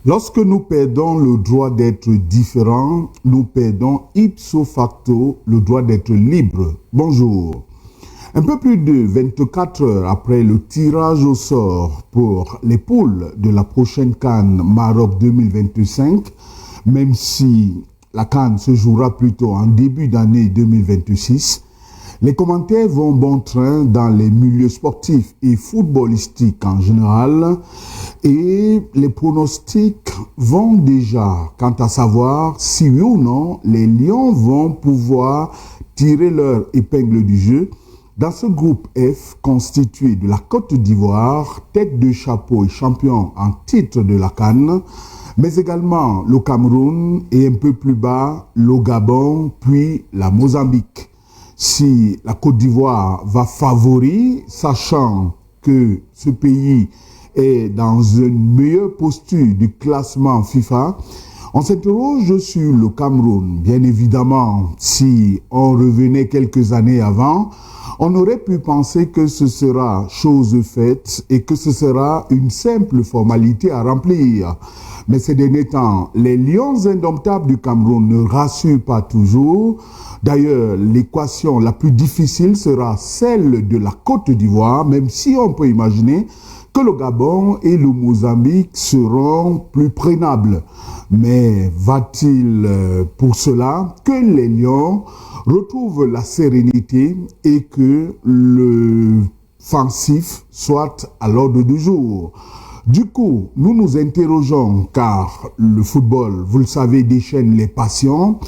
Lorsque nous perdons le droit d'être différents, nous perdons ipso facto le droit d'être libre. Bonjour. Un peu plus de 24 heures après le tirage au sort pour les poules de la prochaine CAN Maroc 2025, même si la CAN se jouera plutôt en début d'année 2026, les commentaires vont bon train dans les milieux sportifs et footballistiques en général et les pronostics vont déjà quant à savoir si oui ou non les Lions vont pouvoir tirer leur épingle du jeu dans ce groupe F constitué de la Côte d'Ivoire, tête de chapeau et champion en titre de la CAN, mais également le Cameroun et un peu plus bas le Gabon puis la Mozambique. Si la Côte d'Ivoire va favori, sachant que ce pays est dans une meilleure posture du classement FIFA, on s'interroge sur le Cameroun. Bien évidemment, si on revenait quelques années avant, on aurait pu penser que ce sera chose faite et que ce sera une simple formalité à remplir. Mais ces derniers temps, les Lions indomptables du Cameroun ne rassurent pas toujours. D'ailleurs, l'équation la plus difficile sera celle de la Côte d'Ivoire, même si on peut imaginer que le Gabon et le Mozambique seront plus prenables. Mais va-t-il pour cela que les Lions retrouvent la sérénité et que le offensif soit à l'ordre du jour? Du coup, nous nous interrogeons car le football, vous le savez, déchaîne les passions.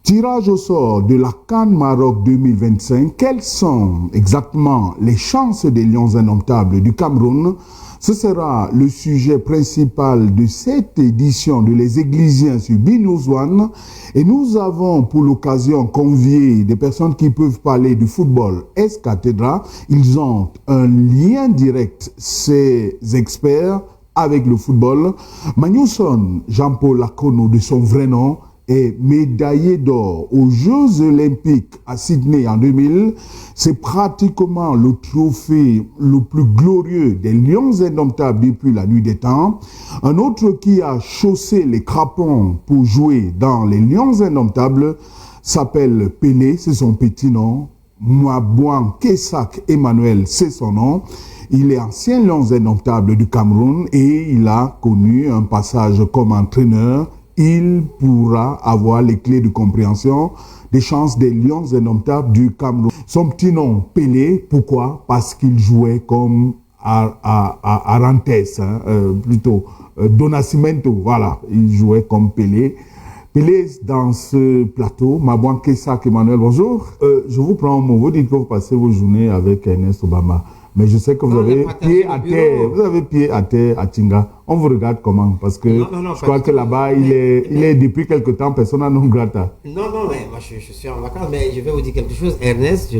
Tirage au sort de la CAN Maroc 2025, quelles sont exactement les chances des Lions indomptables du Cameroun? Ce sera le sujet principal de cette édition de Les Églisiens sur BNews One. Et nous avons pour l'occasion convié des personnes qui peuvent parler du football ex cathedra. Ils ont un lien direct, ces experts, avec le football. Magnusson Jean-Paul Akono, de son vrai nom, est médaillé d'or aux Jeux Olympiques à Sydney en 2000. C'est pratiquement le trophée le plus glorieux des Lions indomptables depuis la nuit des temps. Un autre qui a chaussé les crapons pour jouer dans les Lions indomptables s'appelle Pelé, c'est son petit nom. Mabouan Kesak Emmanuel, c'est son nom. Il est ancien Lions indomptable du Cameroun et il a connu un passage comme entraîneur. Il pourra avoir les clés de compréhension des chances des Lions indomptables du Cameroun. Son petit nom, Pelé, pourquoi? Parce qu'il jouait comme Arantes, plutôt Donacimento, voilà, il jouait comme Pelé. Pelé dans ce plateau, Mabouan Kesak Emmanuel, bonjour. Je vous prends un mot, vous dites que vous passez vos journées avec Ernest Obama. Mais je sais que vous avez pied à terre, vous avez pied à terre à Tinga. On vous regarde comment? Parce que je crois que là-bas, il est depuis quelque temps persona non grata. Non, mais moi je suis en vacances, mais je vais vous dire quelque chose. Ernest,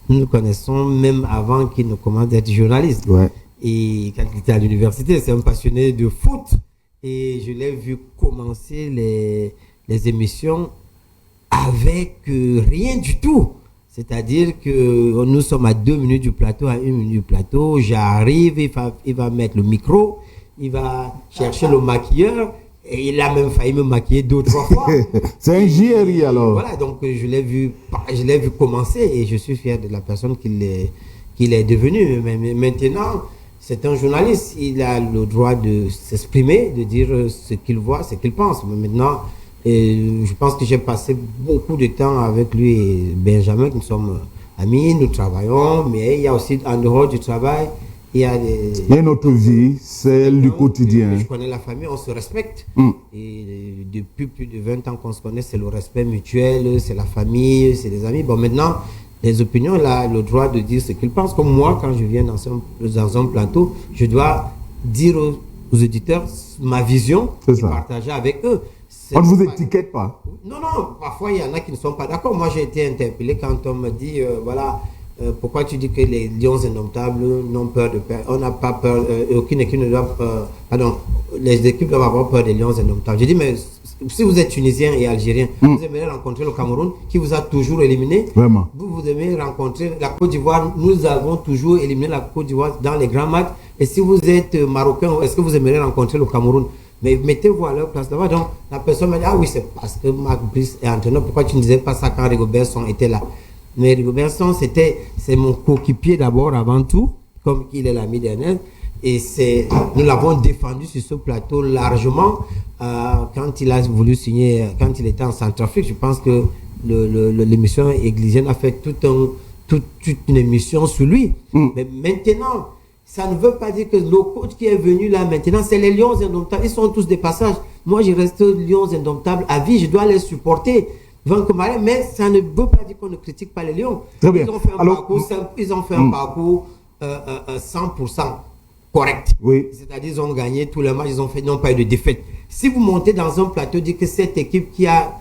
nous le connaissons même avant qu'il ne commence d'être journaliste. Ouais. Et quand il était à l'université, c'est un passionné de foot. Et je l'ai vu commencer les émissions avec rien du tout. C'est-à-dire que nous sommes à 2 minutes du plateau, à 1 minute du plateau. J'arrive, il va mettre le micro, il va chercher le maquilleur et il a même failli me maquiller 2 ou 3 fois. C'est un JRI alors. Voilà, donc je l'ai vu commencer et je suis fier de la personne qu'il est devenu. Mais maintenant, c'est un journaliste, il a le droit de s'exprimer, de dire ce qu'il voit, ce qu'il pense. Mais maintenant, et je pense que j'ai passé beaucoup de temps avec lui et Benjamin, nous sommes amis, nous travaillons, mais il y a aussi en dehors du travail, il y a notre vie, celle du quotidien. Je connais la famille, on se respecte. Et depuis plus de 20 ans qu'on se connaît, c'est le respect mutuel, c'est la famille, c'est les amis. Bon, maintenant, les opinions, il a le droit de dire ce qu'il pense. Comme moi, quand je viens dans un plateau, je dois dire aux auditeurs ma vision et partager avec eux. On ne vous étiquette pas. Non, parfois il y en a qui ne sont pas d'accord. Moi j'ai été interpellé quand on me dit, pourquoi tu dis que les Lions indomptables n'ont peur de perdre. On n'a pas peur, aucune équipe ne doit, les équipes doivent avoir peur des Lions indomptables. Je dis, mais si vous êtes Tunisien et Algérien, vous aimeriez rencontrer le Cameroun qui vous a toujours éliminé. Vraiment. Vous aimeriez rencontrer la Côte d'Ivoire. Nous avons toujours éliminé la Côte d'Ivoire dans les grands matchs. Et si vous êtes Marocain, est-ce que vous aimeriez rencontrer le Cameroun? Mais mettez-vous à leur place là-bas. Donc, la personne m'a dit, ah oui, c'est parce que Marc Brice est entraîneur. Pourquoi tu ne disais pas ça quand Rigobertson était là? Mais Rigobertson, c'est mon coéquipier d'abord, avant tout, comme il est l'ami d'Ernest. Et nous l'avons défendu sur ce plateau largement quand il a voulu signer, quand il était en Centrafrique. Je pense que l'émission Églisienne a fait toute une émission sur lui. Mais maintenant, ça ne veut pas dire que le coach qui est venu là maintenant, c'est les Lions Indomptables. Ils sont tous des passages. Moi, je reste Lions Indomptables à vie. Je dois les supporter. Mais ça ne veut pas dire qu'on ne critique pas les Lions. Très bien. Ils ont fait un parcours 100% correct. Oui. C'est-à-dire ils ont gagné tous les matchs, ils n'ont pas eu de défaite. Si vous montez dans un plateau, dites que cette équipe qui a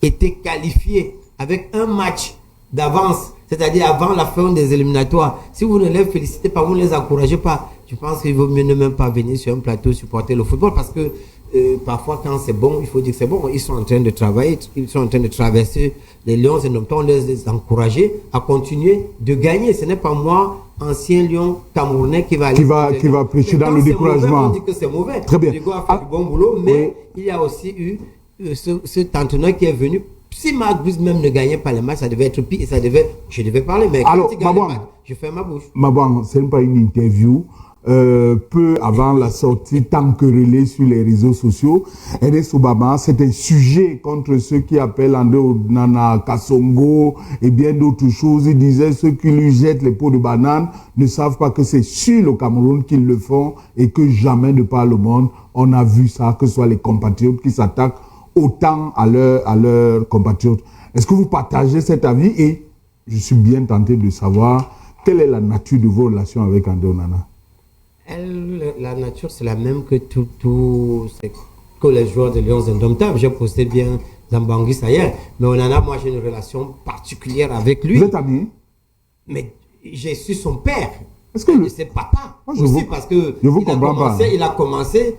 été qualifiée avec un match d'avance, c'est-à-dire avant la fin des éliminatoires, si vous ne les félicitez pas, vous ne les encouragez pas, je pense qu'il vaut mieux ne même pas venir sur un plateau supporter le football parce que parfois quand c'est bon, il faut dire que c'est bon. Ils sont en train de travailler, ils sont en train de traverser les Lions et on les encourager à continuer de gagner. Ce n'est pas moi, ancien Lion camerounais, qui va prêcher dans le découragement. Mauvais, on dit que c'est mauvais. Très bien. Hugo a fait du bon boulot, mais il y a aussi eu cet entraîneur qui est venu. Si Marc Brice même ne gagnait pas les matchs, ça devait être pire, je devais parler, mais alors, quand il gagne pas, je fais ma bouche. Mabouang, ce n'est pas une interview. Peu avant la sortie, tant que relais sur les réseaux sociaux, Ernest Obama, c'est un sujet contre ceux qui appellent André Onana, Kassongo et bien d'autres choses. Il disait ceux qui lui jettent les pots de banane ne savent pas que c'est sur le Cameroun qu'ils le font et que jamais de par le monde on a vu ça, que ce soit les compatriotes qui s'attaquent autant à leurs compatriotes. Est-ce que vous partagez cet avis? Et je suis bien tenté de savoir quelle est la nature de vos relations avec André Onana. La nature, c'est la même que que les joueurs de Lions Indomptables. J'ai posté bien Zambangui hier, mais Onana, moi, j'ai une relation particulière avec lui. Vous êtes amis? Mais j'ai su son père. Est-ce que c'est papa aussi parce que il a commencé.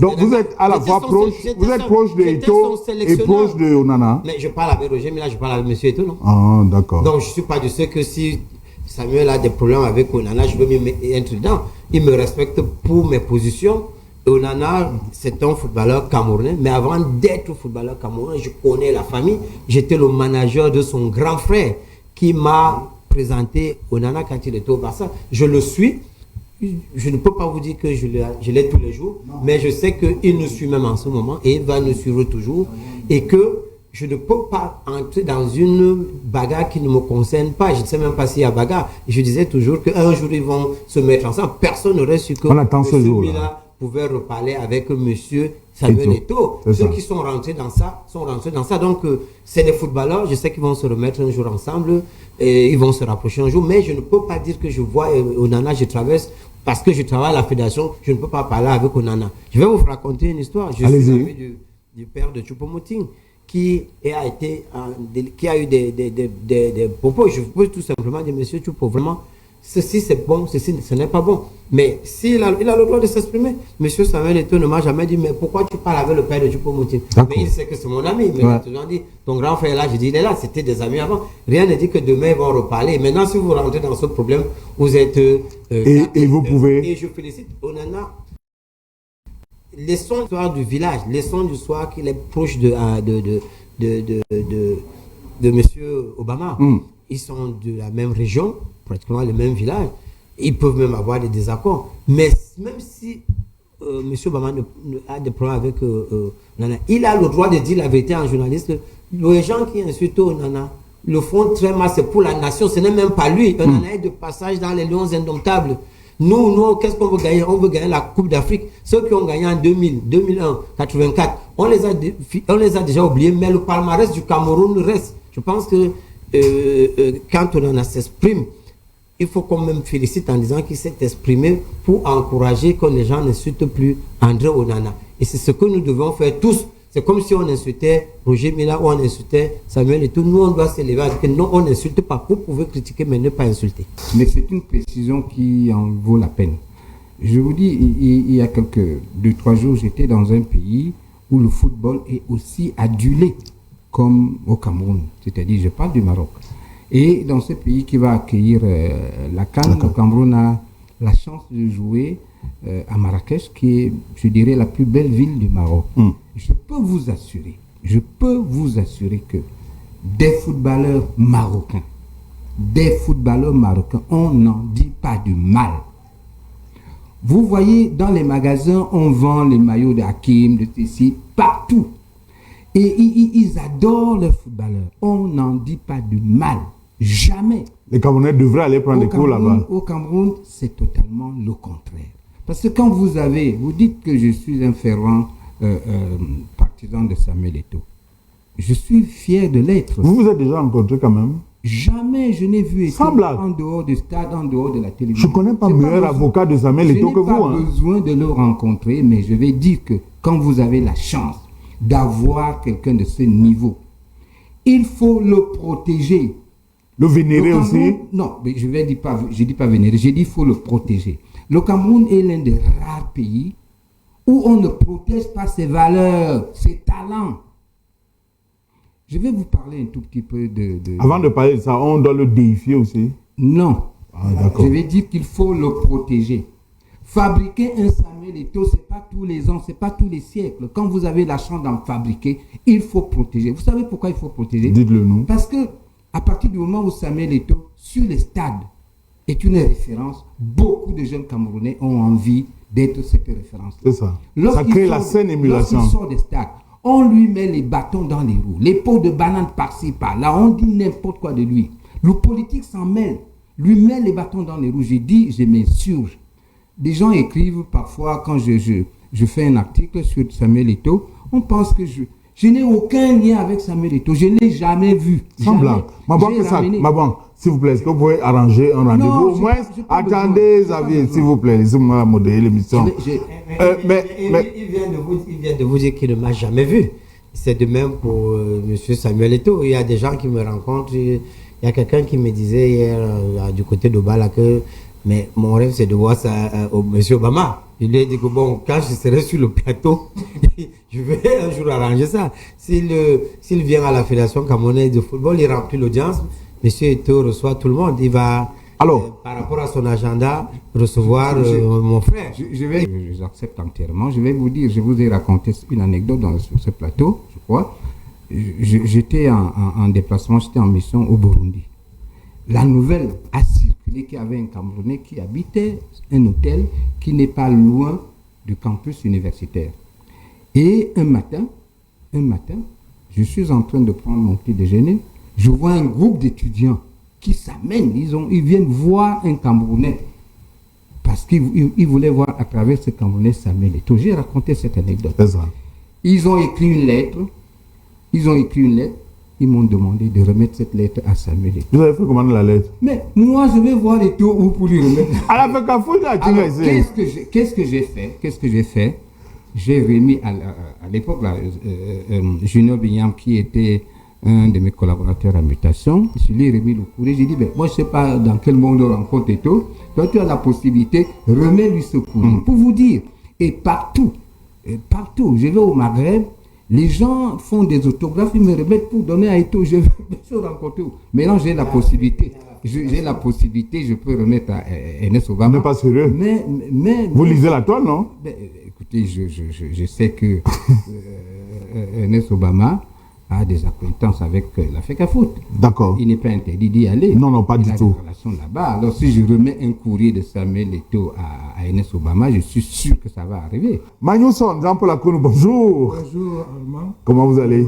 Donc vous êtes à la fois proche de Eto'o et proche de Onana. Mais je parle avec Roger, mais là je parle avec Monsieur Eto'o, non? Ah, d'accord. Donc je ne suis pas de ceux que si Samuel a des problèmes avec Onana, je veux mieux être dedans. Il me respecte pour mes positions. Onana, c'est un footballeur camerounais, mais avant d'être footballeur camerounais, je connais la famille. J'étais le manager de son grand frère qui m'a présenté Onana quand il était au Barça. Je le suis. Je ne peux pas vous dire que je l'ai tous les jours, mais je sais qu'il nous suit même en ce moment et il va nous suivre toujours et que je ne peux pas entrer dans une bagarre qui ne me concerne pas. Je ne sais même pas s'il y a bagarre. Je disais toujours qu'un jour ils vont se mettre ensemble. Personne n'aurait su que M. pouvait reparler avec M. Samuel Eto'o. Ceux qui sont rentrés dans ça, sont rentrés dans ça. Donc, c'est des footballeurs. Je sais qu'ils vont se remettre un jour ensemble et ils vont se rapprocher un jour. Mais je ne peux pas dire que je vois Onana, je traverse. Parce que je travaille à la fédération, je ne peux pas parler avec Onana. Je vais vous raconter une histoire. Je suis l'ami du père de Choupo-Moting qui a eu des propos. Je peux tout simplement dire, monsieur Choupo, vraiment, ceci c'est bon, ceci ce n'est pas bon. Mais s'il a le droit de s'exprimer. Monsieur Samuel Eto'o ne m'a jamais dit, mais pourquoi tu parles avec le père de Choupo-Moting? Mais il sait que c'est mon ami. Mais il m'a toujours dit, ton grand frère est là. Je dis, il est là, c'était des amis avant. Rien ne dit que demain ils vont reparler. Maintenant, si vous rentrez dans ce problème, vous êtes... et vous pouvez... Et je félicite Onana. Laissons l'histoire du village, laissons du soir qu'il est proche de monsieur Obama. Ils sont de la même région, pratiquement le même village. Ils peuvent même avoir des désaccords. Mais même si monsieur Obama a des problèmes avec Nana, il a le droit de dire la vérité en journaliste. Les gens qui insultent Nana le font très mal, c'est pour la nation, ce n'est même pas lui. Nana est de passage dans les Lions Indomptables. Nous, qu'est-ce qu'on veut gagner? On veut gagner la Coupe d'Afrique. Ceux qui ont gagné en 2000, 2001, 84, on les a déjà oubliés, mais le palmarès du Cameroun reste. Je pense que quand on s'exprime, il faut qu'on même félicite en disant qu'il s'est exprimé pour encourager que les gens n'insultent plus André Onana. Et c'est ce que nous devons faire tous. C'est comme si on insultait Roger Mila ou on insultait Samuel Eto'o. Nous, on doit se lever et dire non, on n'insulte pas. Vous pouvez critiquer, mais ne pas insulter. Mais c'est une précision qui en vaut la peine. Je vous dis, il y a 2-3 jours, j'étais dans un pays où le football est aussi adulé comme au Cameroun. C'est-à-dire, je parle du Maroc. Et dans ce pays qui va accueillir la CAN, le Cameroun a la chance de jouer à Marrakech, qui est, je dirais, la plus belle ville du Maroc. Je peux vous assurer que des footballeurs marocains, on n'en dit pas du mal. Vous voyez, dans les magasins, on vend les maillots de Hakim, de Tessie, partout. Et ils adorent les footballeurs. On n'en dit pas du mal. Jamais. Les Camerounais devraient aller prendre des cours là-bas. Au Cameroun, c'est totalement le contraire. Parce que quand vous dites que je suis un fervent partisan de Samuel Eto'o. Je suis fier de l'être. Vous vous êtes déjà rencontré quand même? Jamais je n'ai vu Eto'o en dehors du stade, en dehors de la télévision. Je ne connais pas meilleur avocat de Samuel Eto'o que vous. Je n'ai pas besoin de le rencontrer, mais je vais dire que quand vous avez la chance d'avoir quelqu'un de ce niveau, il faut le protéger. Le vénérer aussi? Non, mais je dis pas vénérer, j'ai dit il faut le protéger. Le Cameroun est l'un des rares pays où on ne protège pas ses valeurs, ses talents. Je vais vous parler un tout petit peu de... Avant de parler de ça, on doit le déifier aussi? Non. D'accord. Je vais dire qu'il faut le protéger. Fabriquer un Samuel Eto'o, ce n'est pas tous les ans, ce n'est pas tous les siècles. Quand vous avez la chance d'en fabriquer, il faut protéger. Vous savez pourquoi il faut protéger? Dites-le nous. Parce que à partir du moment où Samuel Eto'o, sur les stades, est une référence, beaucoup de jeunes Camerounais ont envie d'être cette référence. C'est ça. Ça crée la saine émulation. Lorsqu'il sort des stades, on lui met les bâtons dans les roues, les pots de banane par-ci, par-là, on dit n'importe quoi de lui. Le politique s'en mêle, lui met les bâtons dans les roues. J'ai dit, je m'insurge. Des gens écrivent parfois, quand je fais un article sur Samuel Eto'o, on pense que je n'ai aucun lien avec Samuel Eto'o. Je ne l'ai jamais vu. Sans blague. Maman, s'il vous plaît, est-ce que vous pouvez arranger un rendez-vous? Au moins, attendez, Xavier, s'il vous plaît, laissez-moi modérer l'émission. Il vient de vous dire qu'il ne m'a jamais vu. C'est de même pour M. Samuel Eto'o. Il y a des gens qui me rencontrent. Il y a quelqu'un qui me disait hier, du côté d'Obala, que mais mon rêve, c'est de voir ça M. Obama. Il lui a dit que bon, quand je serai sur le plateau, je vais un jour arranger ça. S'il vient à la Fédération camerounaise de football, il remplit l'audience. M. Eto'o reçoit tout le monde. Il va, par rapport à son agenda, recevoir mon frère. Je l'accepte entièrement. Je vais vous dire, je vous ai raconté une anecdote sur ce plateau, je crois. J'étais en déplacement, j'étais en mission au Burundi. La nouvelle a circulé qu'il y avait un Camerounais qui habitait un hôtel qui n'est pas loin du campus universitaire. Et un matin, je suis en train de prendre mon petit déjeuner. Je vois un groupe d'étudiants qui s'amènent. Ils viennent voir un Camerounais parce qu'ils voulaient voir à travers ce Camerounais Samuel Eto'o. J'ai raconté cette anecdote. C'est ça. Ils ont écrit une lettre. Ils m'ont demandé de remettre cette lettre à Samuel Eto'o. Vous avez fait comment la lettre? Mais moi, je vais voir Eto'o pour lui remettre. À la FECAFOUI, là, tu vas essayer. Qu'est-ce que j'ai fait? J'ai remis à l'époque, Junior Bignam, qui était un de mes collaborateurs à mutation, je lui ai remis le courrier. J'ai dit, moi, je ne sais pas dans quel monde on rencontre Eto'o. Toi, tu as la possibilité, remets-lui ce courrier. Pour vous dire, et partout, je vais au Maghreb, les gens font des autographes, ils me remettent pour donner à Eto'o. Je vais rencontrer. Maintenant, j'ai la possibilité, je peux remettre à Ernest Obama. Vous n'êtes pas sérieux? Mais vous lisez la toile, non? Écoutez, je sais que Ernest Obama a des acquaintances avec la FECAFOOT. D'accord. Il n'est pas interdit d'y aller. Non, pas du tout. Il a des relations là-bas. Alors, si je remets un courrier de Samuel Eto'o à Ernest Obama, je suis sûr que ça va arriver. Magnoson, Jean-Paul Akounou, bonjour. Bonjour, Armand. Comment vous allez?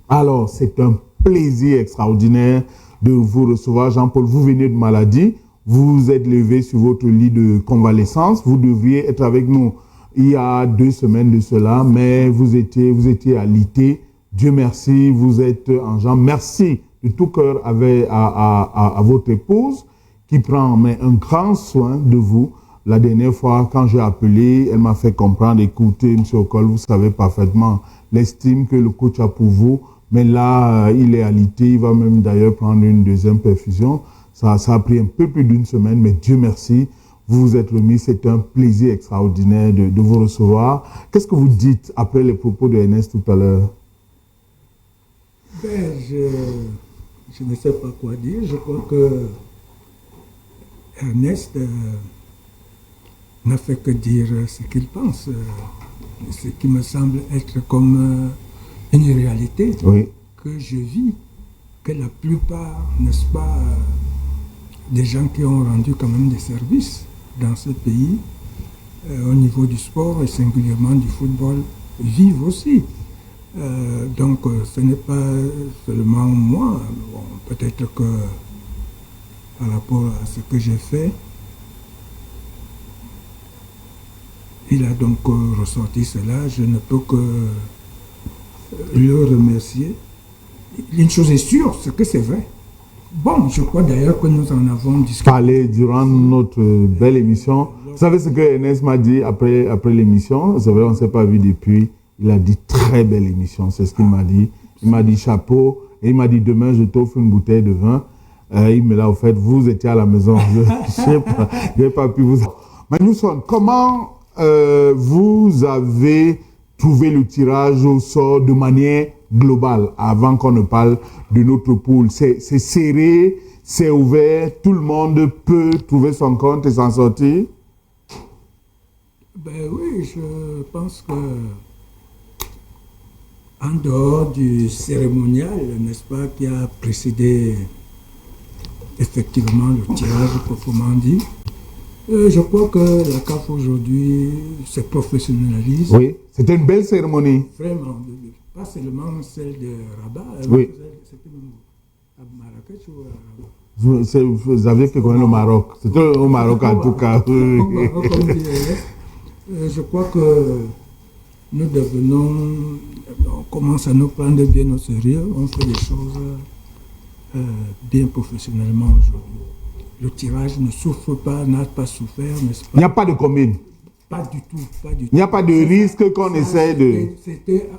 Alors, c'est un plaisir extraordinaire de vous recevoir, Jean-Paul. Vous venez de maladie. Vous vous êtes levé sur votre lit de convalescence. Vous devriez être avec nous il y a 2 semaines de cela, mais vous étiez alité. Dieu merci, vous êtes en jambes. Merci de tout cœur à votre épouse qui prend en main un grand soin de vous. La dernière fois, quand j'ai appelé, elle m'a fait comprendre, écoutez, M. Okol, vous savez parfaitement l'estime que le coach a pour vous, mais là, il est alité, il va même d'ailleurs prendre une deuxième perfusion. Ça a pris un peu plus d'1 semaine, mais Dieu merci. Vous vous êtes remis, c'est un plaisir extraordinaire de vous recevoir. Qu'est-ce que vous dites après les propos de Ernest tout à l'heure? Je ne sais pas quoi dire. Je crois que Ernest n'a fait que dire ce qu'il pense, ce qui me semble être comme une réalité que je vis, que la plupart, n'est-ce pas, des gens qui ont rendu quand même des services dans ce pays, au niveau du sport et singulièrement du football, vivent aussi. Donc ce n'est pas seulement moi, bon, peut-être que par rapport à ce que j'ai fait, il a donc ressorti cela, je ne peux que le remercier. Une chose est sûre, c'est que c'est vrai. Bon, je crois d'ailleurs que nous en avons discuté. Parler durant notre belle émission. Vous savez ce que Ernest m'a dit après l'émission? C'est vrai, on ne s'est pas vu depuis. Il a dit très belle émission, c'est ce qu'il m'a dit. Il m'a dit chapeau et il m'a dit demain je t'offre une bouteille de vin. Il me l'a offert, vous étiez à la maison. Je n'ai pas pu vous... Magnusson, comment vous avez trouvé le tirage au sort de manière globale avant qu'on ne parle de notre poule? C'est serré, c'est ouvert, tout le monde peut trouver son compte et s'en sortir? Ben oui, je pense que en dehors du cérémonial, n'est-ce pas, qui a précédé effectivement le tirage proprement dit, je crois que la CAF aujourd'hui se professionnalise. Oui, c'était une belle cérémonie. Vraiment, pas seulement celle de Rabat. Oui. C'était à Marrakech ou à Rabat? Vous aviez fait connaître le Maroc. C'était au Maroc en tout cas. Au Maroc, comme dit Ernest. Je crois que nous devenons, on commence à nous prendre bien au sérieux, on fait des choses bien professionnellement aujourd'hui. Le tirage ne souffre pas, n'a pas souffert, n'est-ce pas? Il n'y a pas de commune. Pas du tout, pas du tout. Il n'y a pas de risque qu'on essaie de... C'était,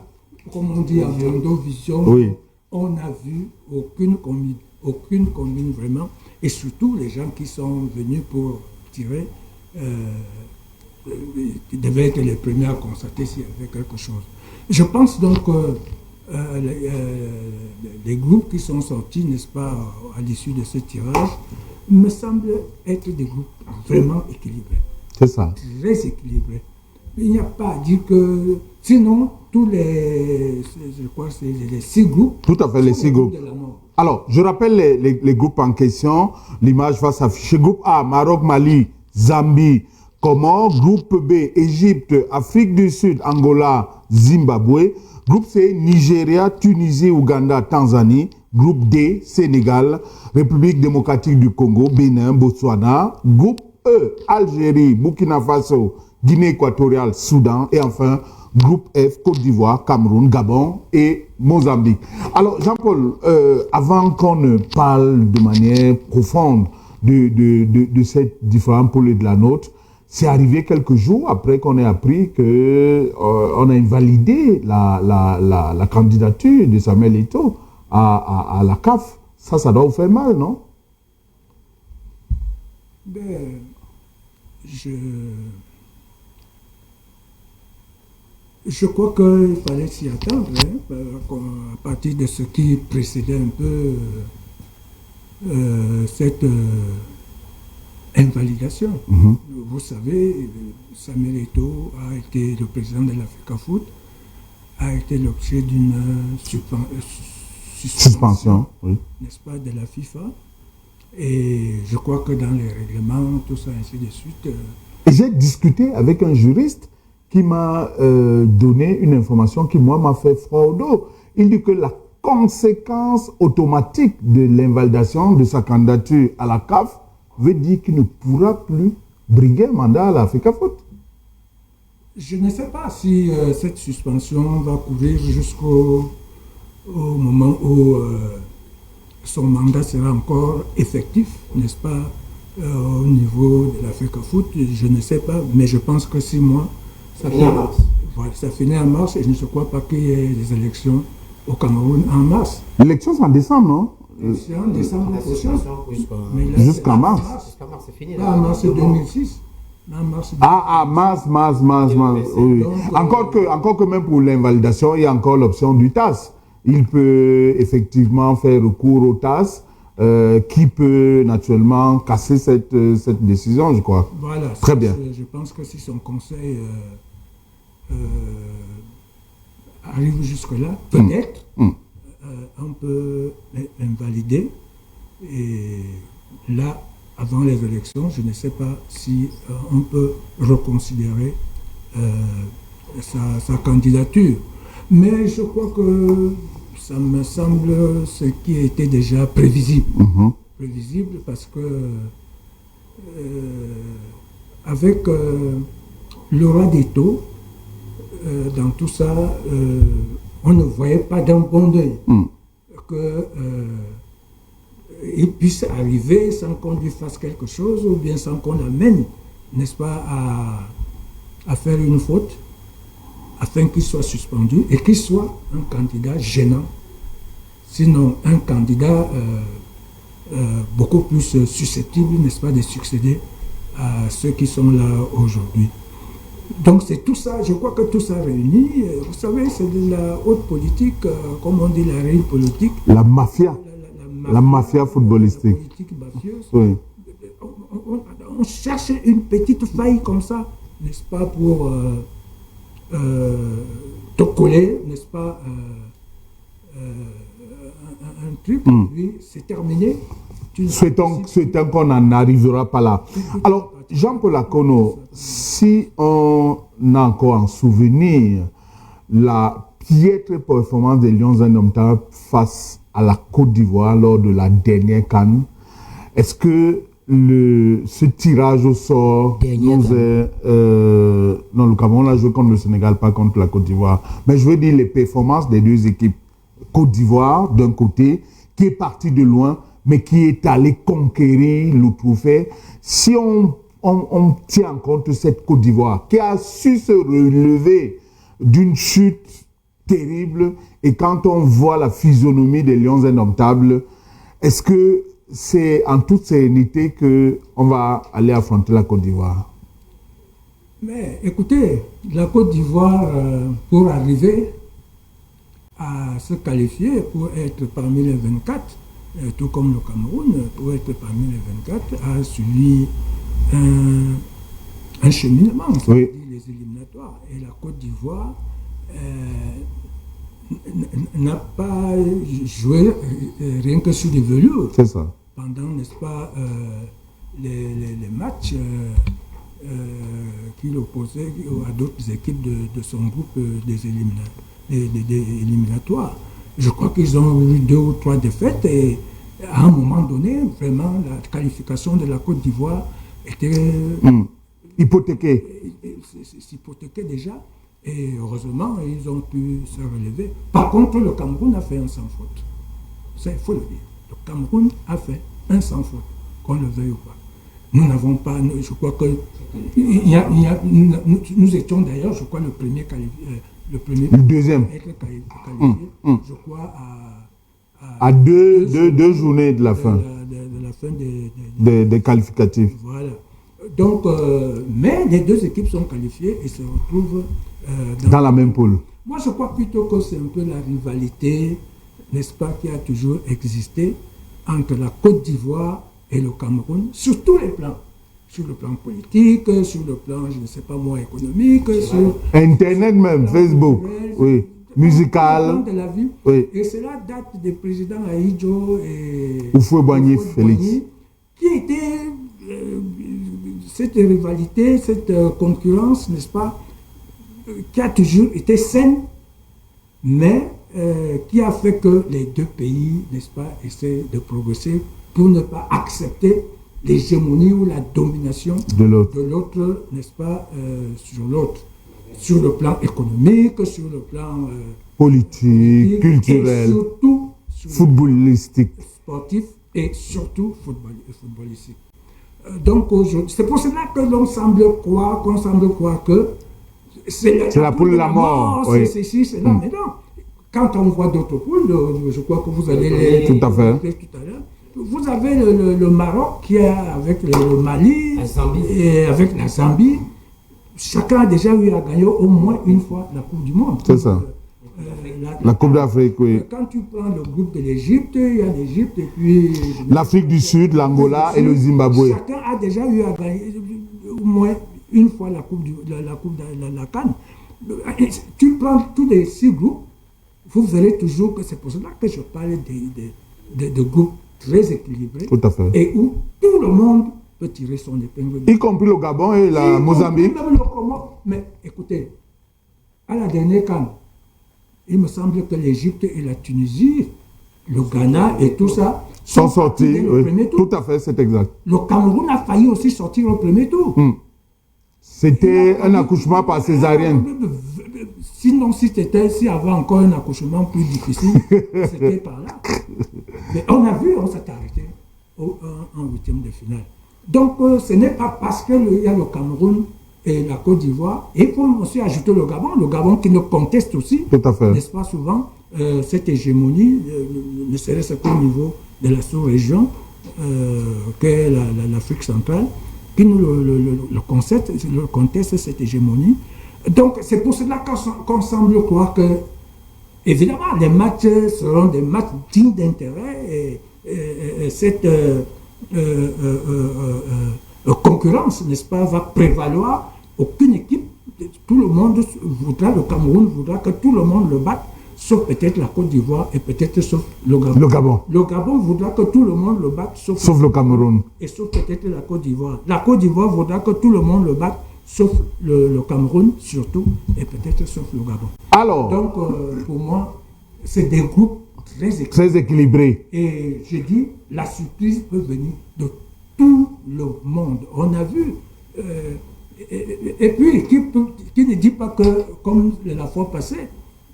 comme on dit à Mondovision, oui. On n'a vu aucune commune vraiment, et surtout les gens qui sont venus pour tirer, ils devaient être les premiers à constater s'il y avait quelque chose. Je pense donc que les groupes qui sont sortis, n'est-ce pas, à l'issue de ce tirage, me semblent être des groupes vraiment équilibrés. C'est ça. Très équilibrés. Il n'y a pas à dire que... Sinon, tous les... Je crois que c'est les 6 groupes... Tout à fait, les 6 groupes. Alors, je rappelle les groupes en question. L'image va s'afficher. Groupe A, Maroc, Mali, Zambie, Comores. Groupe B, Égypte, Afrique du Sud, Angola, Zimbabwe. Groupe C, Nigeria, Tunisie, Ouganda, Tanzanie. Groupe D, Sénégal, République démocratique du Congo, Bénin, Botswana. Groupe E, Algérie, Burkina Faso, Guinée équatoriale, Soudan. Et enfin, groupe F, Côte d'Ivoire, Cameroun, Gabon et Mozambique. Alors, Jean-Paul, avant qu'on ne parle de manière profonde de ces différents pôles de la nôtre, c'est arrivé quelques jours après qu'on ait appris qu'on a invalidé la candidature de Samuel Eto'o à la CAF. Ça doit vous faire mal, non? Ben, je crois qu'il fallait s'y attendre, hein, à partir de ce qui précédait un peu cette invalidation. Vous savez, Samuel Eto'o a été le président de l'Africafoot, a été l'objet d'une suspension, oui, n'est-ce pas, de la FIFA. Et je crois que dans les règlements, tout ça, ainsi de suite... J'ai discuté avec un juriste qui m'a donné une information qui, moi, m'a fait froid au dos. Il dit que la conséquence automatique de l'invalidation de sa candidature à la CAF veut dire qu'il ne pourra plus briguer un mandat à l'Africafoot. Je ne sais pas si cette suspension va courir jusqu'au moment où son mandat sera encore effectif, n'est-ce pas, au niveau de l'Africafoot. Je ne sais pas, mais je pense que 6 mois, ça finit en mars. Voilà, ça finit en mars et je ne crois pas qu'il y ait des élections au Cameroun en mars. L'élection, c'est en décembre, non? C'est en décembre prochain. Jusqu'en mars. Jusqu'en mars, c'est fini. Pas en mars 2006. Mars. Oui. Donc, encore que même pour l'invalidation, il y a encore l'option du TAS. Il peut effectivement faire recours au TAS qui peut naturellement casser cette décision, je crois. Voilà. Très bien. Je pense que si son conseil arrive jusque-là, peut-être on peut l'invalider. Et là, avant les élections, je ne sais pas si on peut reconsidérer sa candidature. Mais je crois que ça me semble ce qui était déjà prévisible. Prévisible parce que avec le roi des taux, dans tout ça, on ne voyait pas d'un bon œil qu'il puisse arriver sans qu'on lui fasse quelque chose ou bien sans qu'on l'amène, n'est-ce pas, à faire une faute afin qu'il soit suspendu et qu'il soit un candidat gênant. Sinon, un candidat beaucoup plus susceptible, n'est-ce pas, de succéder à ceux qui sont là aujourd'hui. Donc c'est tout ça, je crois que tout ça réuni, vous savez, c'est de la haute politique, comme on dit, la réelle politique. La mafia. La mafia footballistique. La politique mafieuse. Oui. On cherche une petite faille comme ça, n'est-ce pas, pour te coller, n'est-ce pas, un truc, puis c'est terminé. Souhaitons qu'on n'en arrivera pas là. Alors, Jean-Paul Akono, si on a encore en souvenir la piètre performance des Lions indomptables face à la Côte d'Ivoire lors de la dernière CAN, est-ce que ce tirage au sort nous est... non, le Cameroun a joué contre le Sénégal, pas contre la Côte d'Ivoire. Mais je veux dire les performances des deux équipes. Côte d'Ivoire, d'un côté, qui est parti de loin, mais qui est allé conquérir le trophée. Si on tient en compte cette Côte d'Ivoire, qui a su se relever d'une chute terrible, et quand on voit la physionomie des Lions indomptables, est-ce que c'est en toute sérénité qu'on va aller affronter la Côte d'Ivoire? Mais écoutez, la Côte d'Ivoire, pour arriver à se qualifier, pour être parmi les 24, tout comme le Cameroun, pour être parmi les 24, a suivi un cheminement, c'est-à-dire les éliminatoires. Et la Côte d'Ivoire n'a pas joué rien que sur des velours. C'est ça. Pendant, n'est-ce pas, les matchs qu'il opposait à d'autres équipes de son groupe des éliminatoires. Je crois qu'ils ont eu 2 ou 3 défaites et à un moment donné, vraiment, la qualification de la Côte d'Ivoire était hypothéquée. S'hypothéquait déjà. Et heureusement, ils ont pu se relever. Par contre, le Cameroun a fait un sans faute. Ça, il faut le dire. Le Cameroun a fait un sans faute, qu'on le veuille ou pas. Nous n'avons pas, je crois que... nous étions d'ailleurs, je crois, le deuxième à être qualifié, je crois, à deux journées de la fin. De la fin des qualificatifs. Voilà. Donc, mais les deux équipes sont qualifiées et se retrouvent dans la même poule. Moi, je crois plutôt que c'est un peu la rivalité, n'est-ce pas, qui a toujours existé entre la Côte d'Ivoire et le Cameroun, sur tous les plans. Sur le plan politique, sur le plan, je ne sais pas moi, économique, sur... Internet même, Facebook, oui, musical. De la vie. Oui. Et cela date des présidents Ahidjo et... Houphouët-Boigny, Félix. Qui était... cette rivalité, cette concurrence, n'est-ce pas, qui a toujours été saine, mais qui a fait que les deux pays, n'est-ce pas, essaient de progresser pour ne pas accepter l'hégémonie ou la domination de l'autre, n'est-ce pas, sur l'autre, sur le plan économique, sur le plan politique, culturel, et surtout footballistique, sportif et surtout footballistique. Donc aujourd'hui, c'est pour cela que l'on semble croire que c'est la poule de la mort, oui. C'est ceci, c'est là. Mais non, quand on voit d'autres poules, je crois que vous allez les tout à fait. Tout à l'heure. Vous avez le Maroc qui est avec le Mali et avec la Zambie. Chacun a déjà eu à gagner au moins une fois la Coupe du Monde. C'est ça. La Coupe d'Afrique, oui. Quand tu prends le groupe de l'Égypte, il y a l'Égypte et puis... L'Afrique du Sud, l'Angola et le Zimbabwe. Chacun a déjà eu à gagner au moins une fois la CAN. Tu prends tous les 6 groupes, vous verrez toujours que c'est pour cela que je parle de groupes très équilibrés. Tout à fait. Et où tout le monde peut tirer son épingle. Y compris le Gabon et la Mozambique. Même le Congo. Mais écoutez, à la dernière CAN, il me semble que l'Égypte et la Tunisie, le Ghana et tout ça, sont sortis. au premier tour. Tout à fait, c'est exact. Le Cameroun a failli aussi sortir au premier tour. C'était un accouchement par césarienne. Sinon, s'il y avait encore un accouchement plus difficile, c'était par là. Mais on a vu, on s'est arrêté en 8e de finale. Donc, ce n'est pas parce qu'il y a le Cameroun et la Côte d'Ivoire, et pour aussi ajouter le Gabon qui nous conteste aussi, n'est-ce pas souvent, cette hégémonie, ne serait-ce qu'au niveau de la sous-région, qu'est l'Afrique centrale, qui nous le conteste cette hégémonie. Donc, c'est pour cela qu'on semble croire que, évidemment, les matchs seront des matchs dignes d'intérêt et cette concurrence, n'est-ce pas, va prévaloir. Aucune équipe, tout le monde voudra, le Cameroun voudra que tout le monde le batte, sauf peut-être la Côte d'Ivoire et peut-être sauf le Gabon. Le Gabon voudra que tout le monde le batte, sauf le Cameroun. Et sauf peut-être la Côte d'Ivoire. La Côte d'Ivoire voudra que tout le monde le batte, sauf le Cameroun surtout, et peut-être sauf le Gabon. Alors, donc, pour moi, c'est des groupes très équilibrés. Et je dis, la surprise peut venir de tout le monde. On a vu... et puis, qui ne dit pas que, comme la fois passée,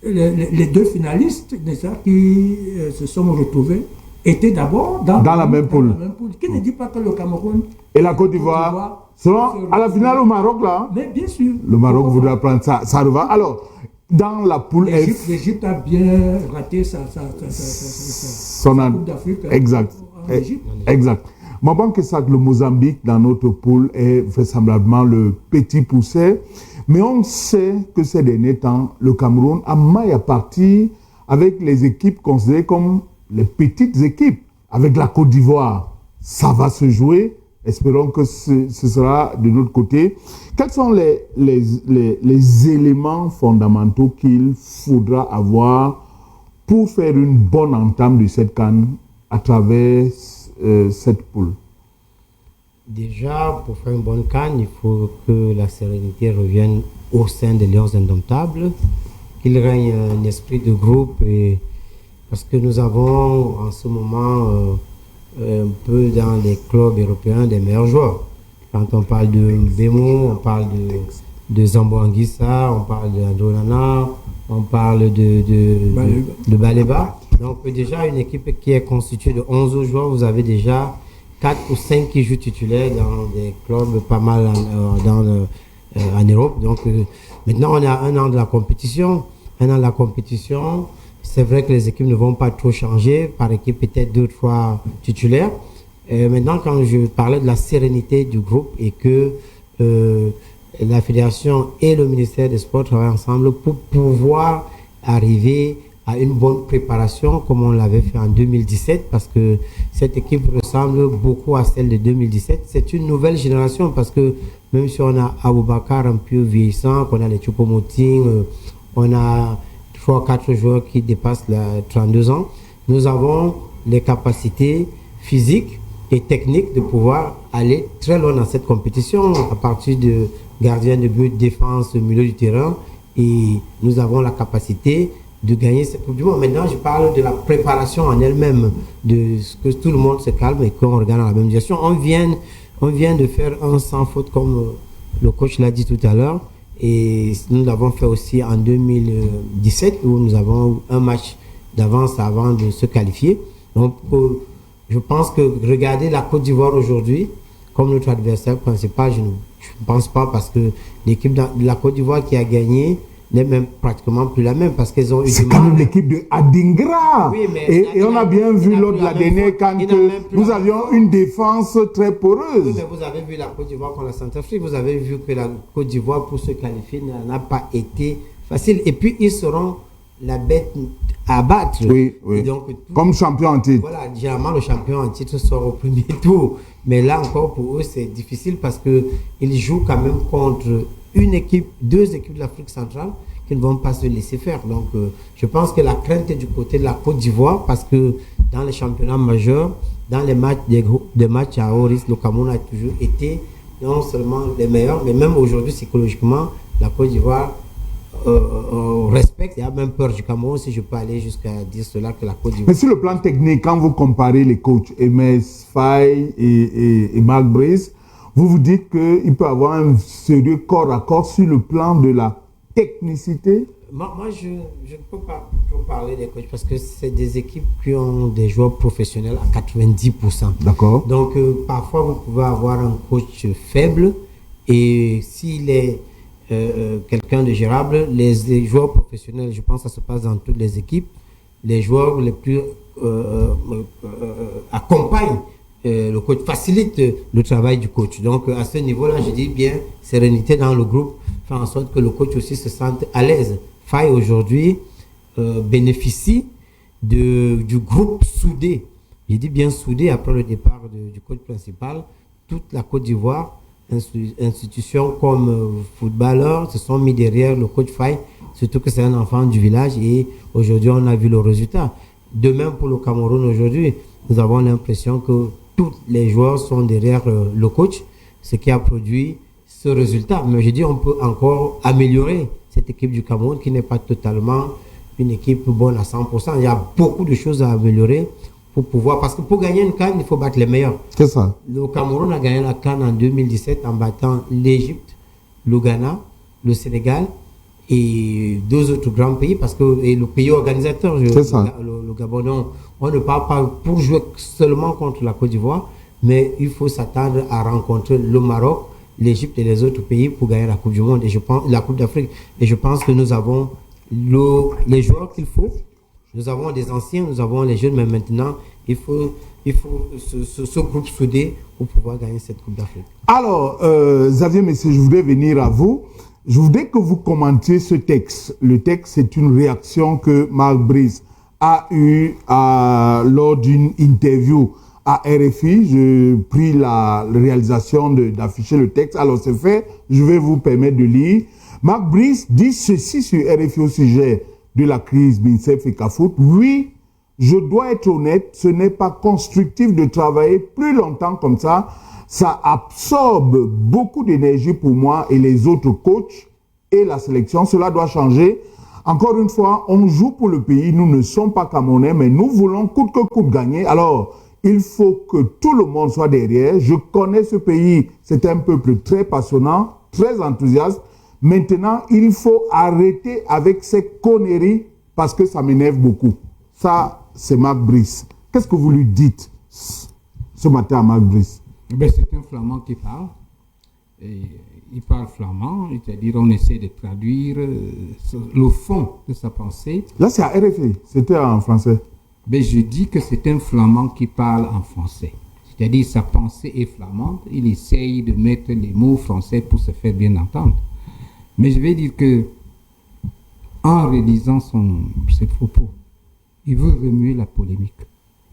les 2 finalistes qui se sont retrouvés étaient d'abord dans la même poule. Qui ne dit pas que le Cameroun et la Côte d'Ivoire seront à la finale au Maroc, là. Mais bien sûr. Le Maroc voudra prendre ça. Ça va. Alors, dans la poule F... L'Égypte a bien raté sa Coupe d'Afrique. Exact. Exact. Ma banque est ça que le Mozambique, dans notre poule, est vraisemblablement le petit poussé. Mais on sait que ces derniers temps, le Cameroun a maille à partir avec les équipes considérées comme les petites équipes. Avec la Côte d'Ivoire, ça va se jouer. Espérons que ce sera de notre côté. Quels sont les éléments fondamentaux qu'il faudra avoir pour faire une bonne entame de cette CAN à travers cette poule? Déjà, pour faire une bonne CAN, il faut que la sérénité revienne au sein des Lions Indomptables, qu'il règne un esprit de groupe, parce que nous avons en ce moment un peu dans les clubs européens des meilleurs joueurs. Quand on parle de Mbemo, on parle de Zambo Anguissa, on parle de Andronana, on parle de Baleba. Donc donc, déjà, une équipe qui est constituée de 11 joueurs, vous avez déjà 4 ou 5 qui jouent titulaires dans des clubs pas mal en Europe. Donc, maintenant, on a un an de la compétition. C'est vrai que les équipes ne vont pas trop changer. Par équipe, peut-être 2-3 titulaires. Maintenant, quand je parlais de la sérénité du groupe et que la fédération et le ministère des Sports travaillent ensemble pour pouvoir arriver à une bonne préparation comme on l'avait fait en 2017, parce que cette équipe ressemble beaucoup à celle de 2017. C'est une nouvelle génération, parce que même si on a Aboubakar un peu vieillissant, qu'on a les Choupo-Moting, on a 3-4 joueurs qui dépassent les 32 ans, nous avons les capacités physiques et techniques de pouvoir aller très loin dans cette compétition à partir de gardien de but, défense, milieu du terrain, et nous avons la capacité de gagner cette Coupe du Monde. Maintenant, je parle de la préparation en elle-même, de ce que tout le monde se calme et qu'on regarde dans la même direction. On vient de faire un sans faute, comme le coach l'a dit tout à l'heure, et nous l'avons fait aussi en 2017, où nous avons un match d'avance avant de se qualifier. Donc, je pense que regarder la Côte d'Ivoire aujourd'hui comme notre adversaire principal, je ne pense pas, parce que l'équipe de la Côte d'Ivoire qui a gagné n'est même pratiquement plus la même, parce qu'ils ont eu c'est quand même l'équipe de Adingra. Oui, et on a bien vu lors de la dernière CAN que nous avions une défense très poreuse. Oui, mais vous avez vu la Côte d'Ivoire contre la Centrafrique, vous avez vu que la Côte d'Ivoire, pour se qualifier, n'a pas été facile. Et puis ils seront la bête à battre. Oui, oui. Et donc, comme champion en titre. Voilà, généralement le champion en titre sort au premier tour. Mais là encore pour eux c'est difficile parce qu'ils jouent quand même contre deux équipes de l'Afrique centrale qui ne vont pas se laisser faire. Donc je pense que la crainte est du côté de la Côte d'Ivoire parce que dans les championnats majeurs, dans les matchs des matchs à haut risque, le Cameroun a toujours été non seulement les meilleurs, mais même aujourd'hui psychologiquement, la Côte d'Ivoire respecte, il y a même peur du Cameroun, si je peux aller jusqu'à dire cela, que la Côte d'Ivoire. Mais sur le plan technique, quand vous comparez les coachs Emes Faye et Marc Brice, vous dites qu'il peut avoir un sérieux corps à corps sur le plan de la technicité? Moi je ne peux pas trop parler des coachs parce que c'est des équipes qui ont des joueurs professionnels à 90%. D'accord. Donc, parfois, vous pouvez avoir un coach faible et s'il est quelqu'un de gérable, les joueurs professionnels, je pense que ça se passe dans toutes les équipes, les joueurs les plus accompagnent le coach, facilitent le travail du coach. Donc, à ce niveau-là, je dis bien sérénité dans le groupe, faire en sorte que le coach aussi se sente à l'aise. Faye aujourd'hui bénéficie du groupe soudé. Je dis bien soudé après le départ du coach principal. Toute la Côte d'Ivoire, institutions comme footballeurs, se sont mis derrière le coach Faye, surtout que c'est un enfant du village et aujourd'hui on a vu le résultat. De même pour le Cameroun aujourd'hui, nous avons l'impression que tous les joueurs sont derrière le coach, ce qui a produit ce résultat. Mais je dis on peut encore améliorer cette équipe du Cameroun qui n'est pas totalement une équipe bonne à 100%. Il y a beaucoup de choses à améliorer pour pouvoir, parce que pour gagner une CAN, il faut battre les meilleurs. C'est ça. Le Cameroun a gagné la CAN en 2017 en battant l'Égypte, le Ghana, le Sénégal et deux autres grands pays, parce que et le pays organisateur, le Gabon. On ne parle pas pour jouer seulement contre la Côte d'Ivoire, mais il faut s'attendre à rencontrer le Maroc, l'Égypte et les autres pays pour gagner la Coupe du Monde et je pense la Coupe d'Afrique. Et je pense que nous avons les joueurs qu'il faut. Nous avons des anciens, nous avons les jeunes, mais maintenant il faut ce groupe soudé pour pouvoir gagner cette Coupe d'Afrique. Alors, Xavier Messier, je voudrais venir à vous. Je voudrais que vous commentiez ce texte. Le texte, c'est une réaction que Marc Brice a eue lors d'une interview à RFI. Je prie la réalisation d'afficher le texte. Alors, c'est fait. Je vais vous permettre de lire. Marc Brice dit ceci sur RFI au sujet de la crise BINSEF et CAFOOT. Oui, je dois être honnête, ce n'est pas constructif de travailler plus longtemps comme ça. Ça absorbe beaucoup d'énergie pour moi et les autres coachs et la sélection. Cela doit changer. Encore une fois, on joue pour le pays. Nous ne sommes pas Camerounais, mais nous voulons coûte que coûte gagner. Alors, il faut que tout le monde soit derrière. Je connais ce pays. C'est un peuple très passionnant, très enthousiaste. Maintenant, il faut arrêter avec ces conneries parce que ça m'énerve beaucoup. Ça, c'est Marc Brice. Qu'est-ce que vous lui dites ce matin à Marc Brice? Ben, c'est un flamand qui parle. Et il parle flamand, c'est-à-dire on essaie de traduire le fond de sa pensée. Là, c'est à RFI, c'était en français. Ben, je dis que c'est un flamand qui parle en français. C'est-à-dire sa pensée est flamande. Il essaye de mettre les mots français pour se faire bien entendre. Mais je vais dire que, en réalisant ses propos, il veut remuer la polémique.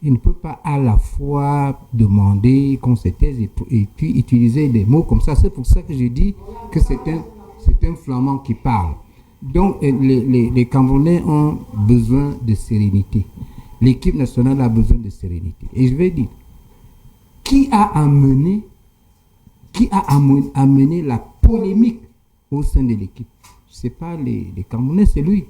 Il ne peut pas à la fois demander qu'on se taise et puis utiliser des mots comme ça. C'est pour ça que je dis que c'est un flamand qui parle. Donc, les Camerounais ont besoin de sérénité. L'équipe nationale a besoin de sérénité. Et je vais dire, qui a amené la polémique au sein de l'équipe? Ce n'est pas les Camerounais, c'est lui.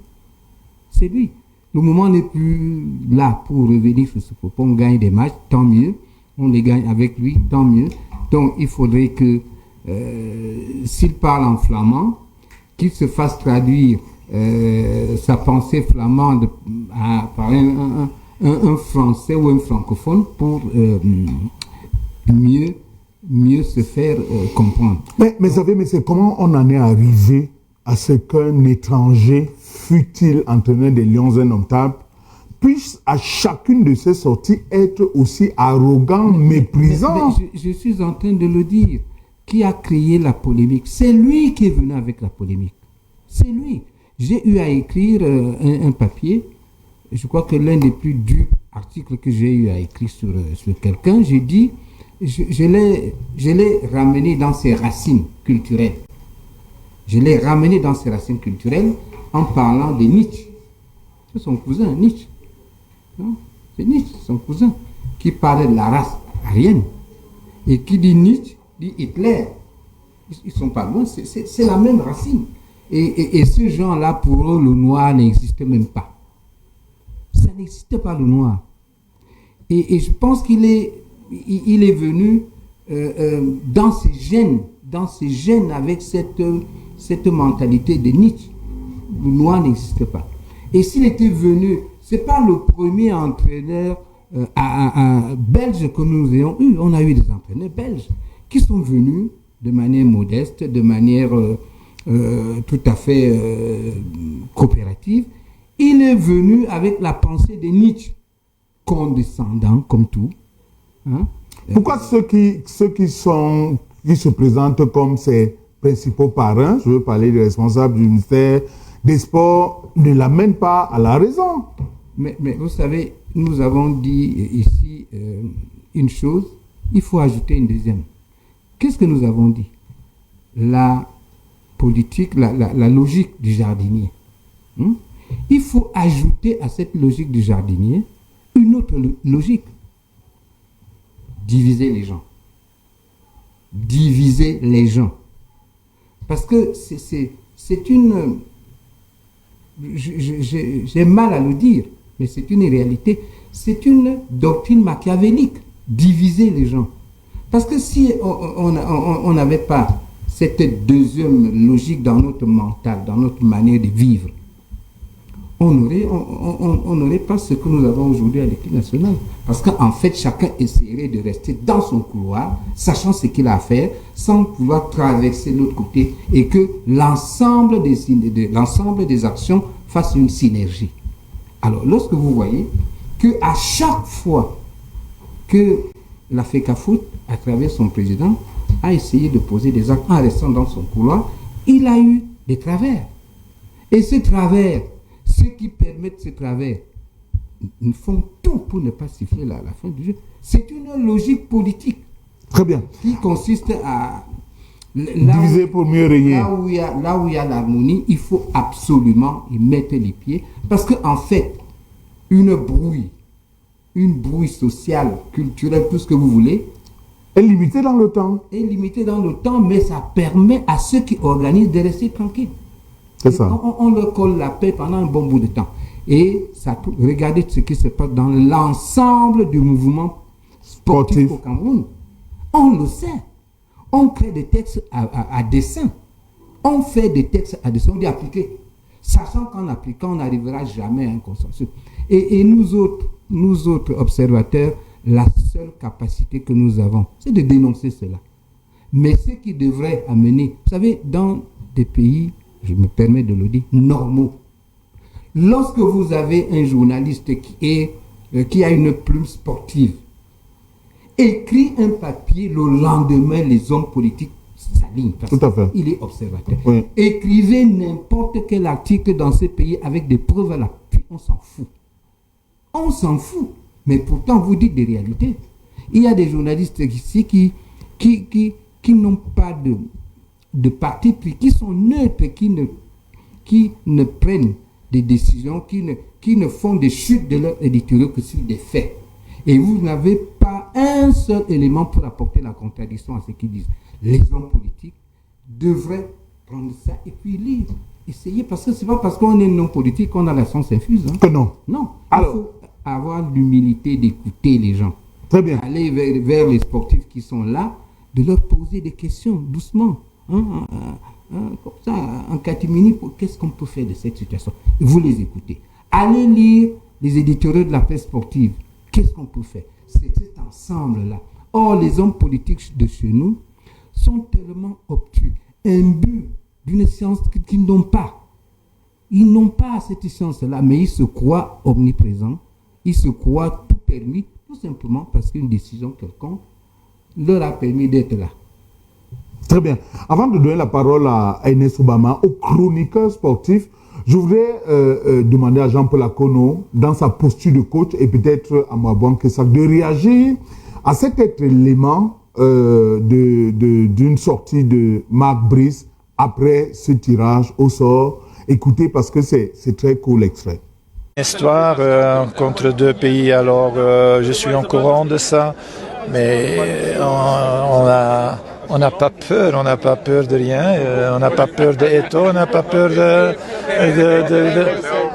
C'est lui. Le moment n'est plus là pour revenir sur ce propos. On gagne des matchs, tant mieux. On les gagne avec lui, tant mieux. Donc, il faudrait que, s'il parle en flamand, qu'il se fasse traduire sa pensée flamande par un français ou un francophone pour mieux se faire comprendre. Mais c'est comment on en est arrivé à ce qu'un étranger, fût-il entraîneur des Lions indomptables, puisse à chacune de ses sorties être aussi arrogant, méprisant. Mais je suis en train de le dire. Qui a créé la polémique? C'est lui qui est venu avec la polémique. C'est lui. j'ai eu à écrire un papier. Je crois que l'un des plus durs articles que j'ai eu à écrire sur quelqu'un, j'ai dit, je l'ai ramené dans ses racines culturelles. Je l'ai ramené dans ses racines culturelles en parlant de Nietzsche. C'est son cousin, Nietzsche. Non? C'est Nietzsche, son cousin, qui parlait de la race aryenne. Et qui dit Nietzsche, dit Hitler. Ils ne sont pas loin, c'est la même racine. Et ces gens-là, pour eux, le noir n'existe même pas. Ça n'existe pas, le noir. Et je pense qu'il est venu dans ses gènes avec cette mentalité de Nietzsche. Le noir n'existe pas. Et s'il était venu, ce n'est pas le premier entraîneur belge que nous ayons eu. On a eu des entraîneurs belges qui sont venus de manière modeste, de manière tout à fait coopérative. Il est venu avec la pensée de Nietzsche, condescendant comme tout. Hein? Pourquoi ceux qui se présentent comme ses principaux parrains, je veux parler des responsables du ministère des Sports, ne l'amènent pas à la raison? Mais vous savez, nous avons dit ici une chose, il faut ajouter une deuxième. Qu'est-ce que nous avons dit? La politique, la logique du jardinier. Il faut ajouter à cette logique du jardinier une autre logique. Diviser les gens. Diviser les gens. Parce que c'est une... J'ai mal à le dire, mais c'est une réalité. C'est une doctrine machiavélique. Diviser les gens. Parce que si on n'avait pas cette deuxième logique dans notre mental, dans notre manière de vivre, on n'aurait pas ce que nous avons aujourd'hui à l'équipe nationale. Parce qu'en fait, chacun essaierait de rester dans son couloir, sachant ce qu'il a à faire, sans pouvoir traverser l'autre côté, et que l'ensemble des actions fasse une synergie. Alors, lorsque vous voyez qu'à chaque fois que la FECAFOOT, à travers son président, a essayé de poser des actes en restant dans son couloir, il a eu des travers. Et ces travers, ceux qui permettent ces travers, ils font tout pour ne pas siffler la fin du jeu. C'est une logique politique. Très bien. Qui consiste à... diviser pour mieux régner. Là où il y a l'harmonie, il faut absolument y mettre les pieds. Parce qu'en fait, une brouille sociale, culturelle, tout ce que vous voulez, est limitée dans le temps. Est limitée dans le temps, mais ça permet à ceux qui organisent de rester tranquilles. C'est ça. On leur colle la paix pendant un bon bout de temps. Et ça, regardez ce qui se passe dans l'ensemble du mouvement sportif au Cameroun. On le sait. On crée des textes à dessein. On fait des textes à dessein, on dit appliquer. Sachant qu'en appliquant, on n'arrivera jamais à un consensus. Et nous autres observateurs, la seule capacité que nous avons, c'est de dénoncer cela. Mais ce qui devrait amener, vous savez, dans des pays, je me permets de le dire, normaux, lorsque vous avez un journaliste qui a une plume sportive, écrit un papier, le lendemain, les hommes politiques s'alignent. Tout à fait. Il est observateur. Oui. Écrivez n'importe quel article dans ce pays avec des preuves à l'appui. On s'en fout. On s'en fout. Mais pourtant, vous dites des réalités. Il y a des journalistes ici qui n'ont pas de parti pris, qui sont neutres, qui ne prennent des décisions, qui ne font des chutes de leur éditoriaux que sur des faits. Et vous n'avez pas un seul élément pour apporter la contradiction à ce qu'ils disent. Les hommes politiques devraient prendre ça et puis lire, essayer, parce que c'est pas parce qu'on est non politique qu'on a la science infuse. Hein. Que non. Non. Alors, il faut avoir l'humilité d'écouter les gens. Très bien. Aller vers les sportifs qui sont là, de leur poser des questions doucement. Comme ça, en catimini, qu'est-ce qu'on peut faire de cette situation? Vous les écoutez. Allez lire les éditoriaux de la presse sportive. Qu'est-ce qu'on peut faire? C'est cet ensemble-là. Or, les hommes politiques de chez nous sont tellement obtus, imbus d'une science qu'ils n'ont pas. Ils n'ont pas cette science-là, mais ils se croient omniprésents. Ils se croient tout permis, tout simplement parce qu'une décision quelconque leur a permis d'être là. Très bien. Avant de donner la parole à Ernest Obama, au chroniqueur sportif, Je voudrais demander à Jean-Paul Akono, dans sa posture de coach, et peut-être à Mouabouan Kessack, de réagir à cet élément d'une sortie de Marc Brice après ce tirage au sort. Écoutez, parce que c'est très court l'extrait. Histoire contre deux pays, alors je suis au courant de ça, mais on n'a pas peur, de rien, on n'a pas peur de Eto'o, on n'a pas peur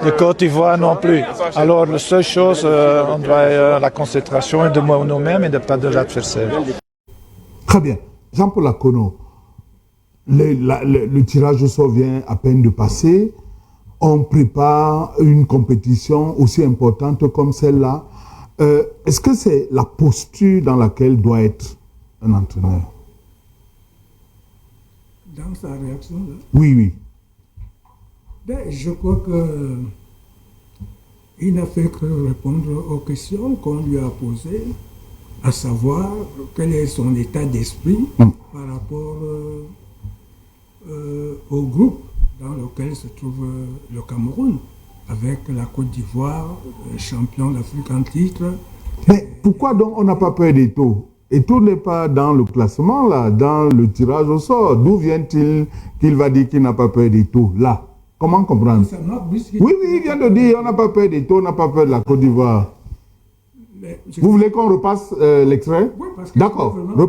de Côte d'Ivoire non plus. Alors la seule chose, on doit la concentration est de nous-mêmes et de pas de l'adversaire. Très bien. Jean-Paul Akono, le tirage au sort vient à peine de passer. On prépare une compétition aussi importante comme celle-là. Est-ce que c'est la posture dans laquelle doit être un entraîneur? Dans sa réaction, là? Oui. Ben, je crois qu'il n'a fait que répondre aux questions qu'on lui a posées, à savoir quel est son état d'esprit par rapport au groupe dans lequel se trouve le Cameroun, avec la Côte d'Ivoire, champion d'Afrique en titre. Mais pourquoi donc on n'a pas peur d'Eto'o? Eto'o n'est pas dans le classement, là, dans le tirage au sort. D'où vient-il qu'il va dire qu'il n'a pas peur d'Eto'o, là? Comment comprendre? Oui, il vient de dire on n'a pas peur d'Eto'o, on n'a pas peur de la Côte d'Ivoire. Vous voulez qu'on repasse l'extrait? Oui, parce que d'accord, on